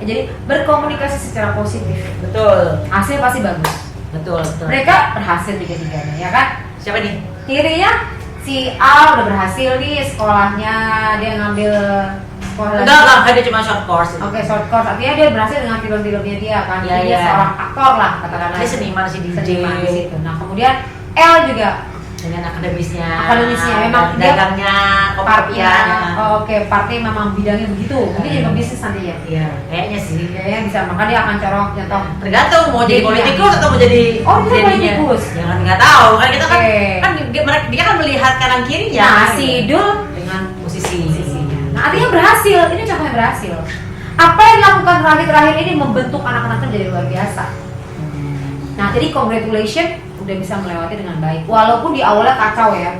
Jadi berkomunikasi secara positif. Betul. Hasil pasti bagus. Betul. Mereka berhasil tiga-tiganya, ya kan? Siapa nih? Kirinya si A udah berhasil nih sekolahnya, dia ngambil sekolah lagi. Enggak, dia cuma short course itu. Oke, short course, artinya dia berhasil dengan film-filmnya dia kan. Iya, Dia iya. seorang aktor lah katakanlah. Dia seniman si DJ. Seniman di situ. Nah, kemudian L juga Dengan akademisnya, memang dia dagangnya, partnya. kopiannya. Oke, partai memang bidangnya begitu. Mungkin jadi pebisnis nanti ya. Iya, kayaknya sih. Kayaknya bisa, maka dia akan corong contoh. Tergantung mau jadi Iya. politikus atau mau jadi Oh, dia jadinya. politikus. Jangan nggak tahu kan kita kan Oke. kan dia kan melihat kanan kirinya. Nah, si Idul dengan posisi. Nah, artinya berhasil. Ini contohnya berhasil. Apa yang dilakukan terakhir ini membentuk anak-anaknya jadi luar biasa. Nah, jadi congratulations udah bisa melewati dengan baik. Walaupun di awalnya kacau ya.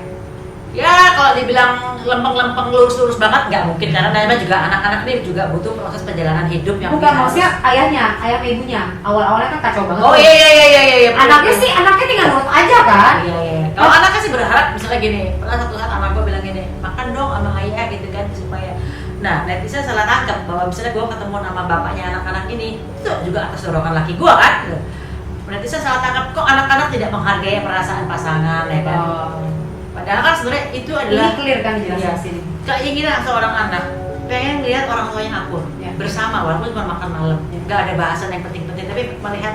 Ya kalau dibilang lempeng-lempeng lurus-lurus banget nggak mungkin karena namanya juga anak-anak ini juga butuh proses perjalanan hidup yang Bukan harus- maksudnya ayah ibunya. Awal-awalnya kan kacau banget. Oh iya. Anaknya tinggal nurut aja kan. Iya. Kalau anaknya sih berharap misalnya gini, pernah satu saat anak gue bilang gini, makan dong sama ayah gitu kan supaya. Nah, netizen salah tangkap bahwa misalnya gue ketemu sama bapaknya anak-anak ini, itu juga atas dorongan laki gue kan. Gitu. Netizen salah tangkap kok anak-anak tidak menghargai perasaan pasangan ya kan. Padahal kan sebenarnya itu Ini adalah clear kan dijelaskan Iya. di sini. keinginan seorang anak pengen lihat orang tuanya akur Ya. bersama walaupun cuma makan malam, Ya. nggak ada bahasan yang penting-penting tapi melihat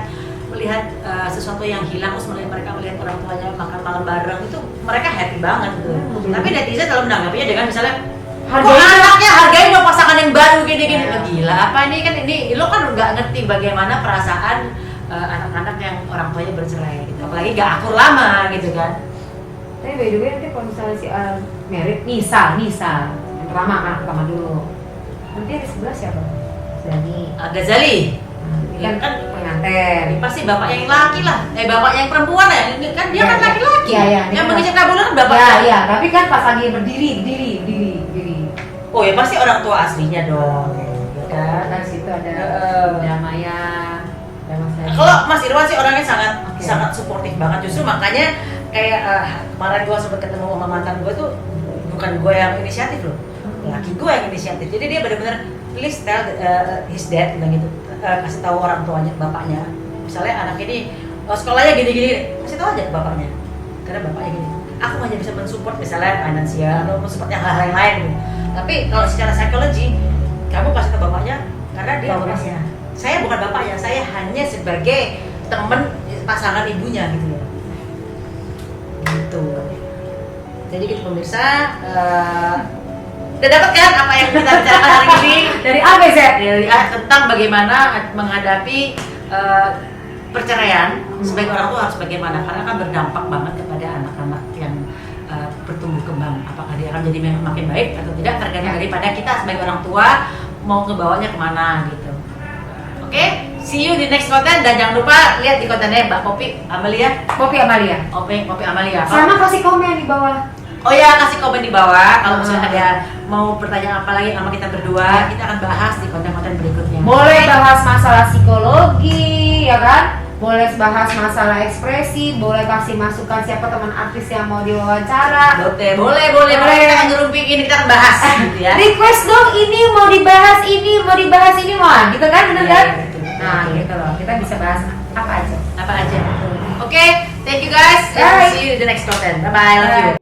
sesuatu yang hilang terus mereka melihat orang tuanya makan malam bareng itu mereka happy banget gitu. Tapi netizen kalau menanggapinya dengan misalnya kok anaknya hargain dong pasangan yang baru gini-gini. Ya. Gila apa ini kan ini lo kan nggak ngerti bagaimana perasaan anak-anak yang orang tuanya bercerai gitu apalagi nggak akur lama gitu kan. Tapi by the way nanti kalau misalnya si merit, misal yang pertama dulu. Nanti di sebelah siapa? Zani. Ghazali Ini Ya, kan kan pengantin. ini pasti bapaknya yang laki lah, bapaknya yang perempuan ya, ini kan dia Iya, kan iya. laki-laki, Iya, iya, yang dia mengijab kabulnya kan bapaknya. Ya, tapi kan pas lagi berdiri. Oh ya pasti orang tua aslinya dong, ya kan. Kan situ ada Maya, ada Mas Hadi. Kalau Mas Irwan sih orangnya Oke. sangat suportif banget, justru makanya kayak kemarin gue sempat ketemu sama mantan gue tuh bukan gue yang inisiatif loh, laki gue yang inisiatif, jadi dia benar-benar please tell his dad bilang gitu, kasih tahu orang tuanya, bapaknya, misalnya anak ini sekolahnya gini-gini, kasih tahu aja ke bapaknya, karena bapaknya gini, aku hanya bisa mensupport misalnya finansial atau mensupport yang hal-hal yang lain gitu. Tapi kalau secara psikologi, kamu kasih tahu bapaknya karena dia orangnya. Saya bukan bapaknya, saya hanya sebagai teman pasangan ibunya gitu loh. Gitu. Jadi gitu pemirsa, udah dapat kan apa yang kita bicarakan hari ini Dari A sampai Z. tentang bagaimana menghadapi perceraian sebagai orang tua harus bagaimana, karena kan berdampak banget kepada anak-anak yang bertumbuh kembang, apakah dia akan jadi makin baik atau tidak tergantung daripada kita sebagai orang tua mau ngebawanya kemana gitu. Oke, see you di next konten, dan jangan lupa lihat di kontennya Mbak Poppy Amalia. Poppy Amalia. Poppy Amalia. Sama kasih komen di bawah. Oh ya, kasih komen di bawah kalau misalnya ada mau pertanyaan apa lagi sama kita berdua, kita akan bahas di konten-konten berikutnya. Boleh bahas masalah psikologi, ya kan? Boleh bahas masalah ekspresi, boleh kasih masukan siapa teman artis yang mau diwawancara. Boleh. Kita akan ngerumpi ini, kita akan bahas gitu ya. Request dong, ini mau dibahas ini, mau gitu kan, bener kan? Betul. Nah, gitu loh. Kita bisa bahas apa aja. Oke, thank you guys. Bye. See you in the next content. Bye bye. Love you.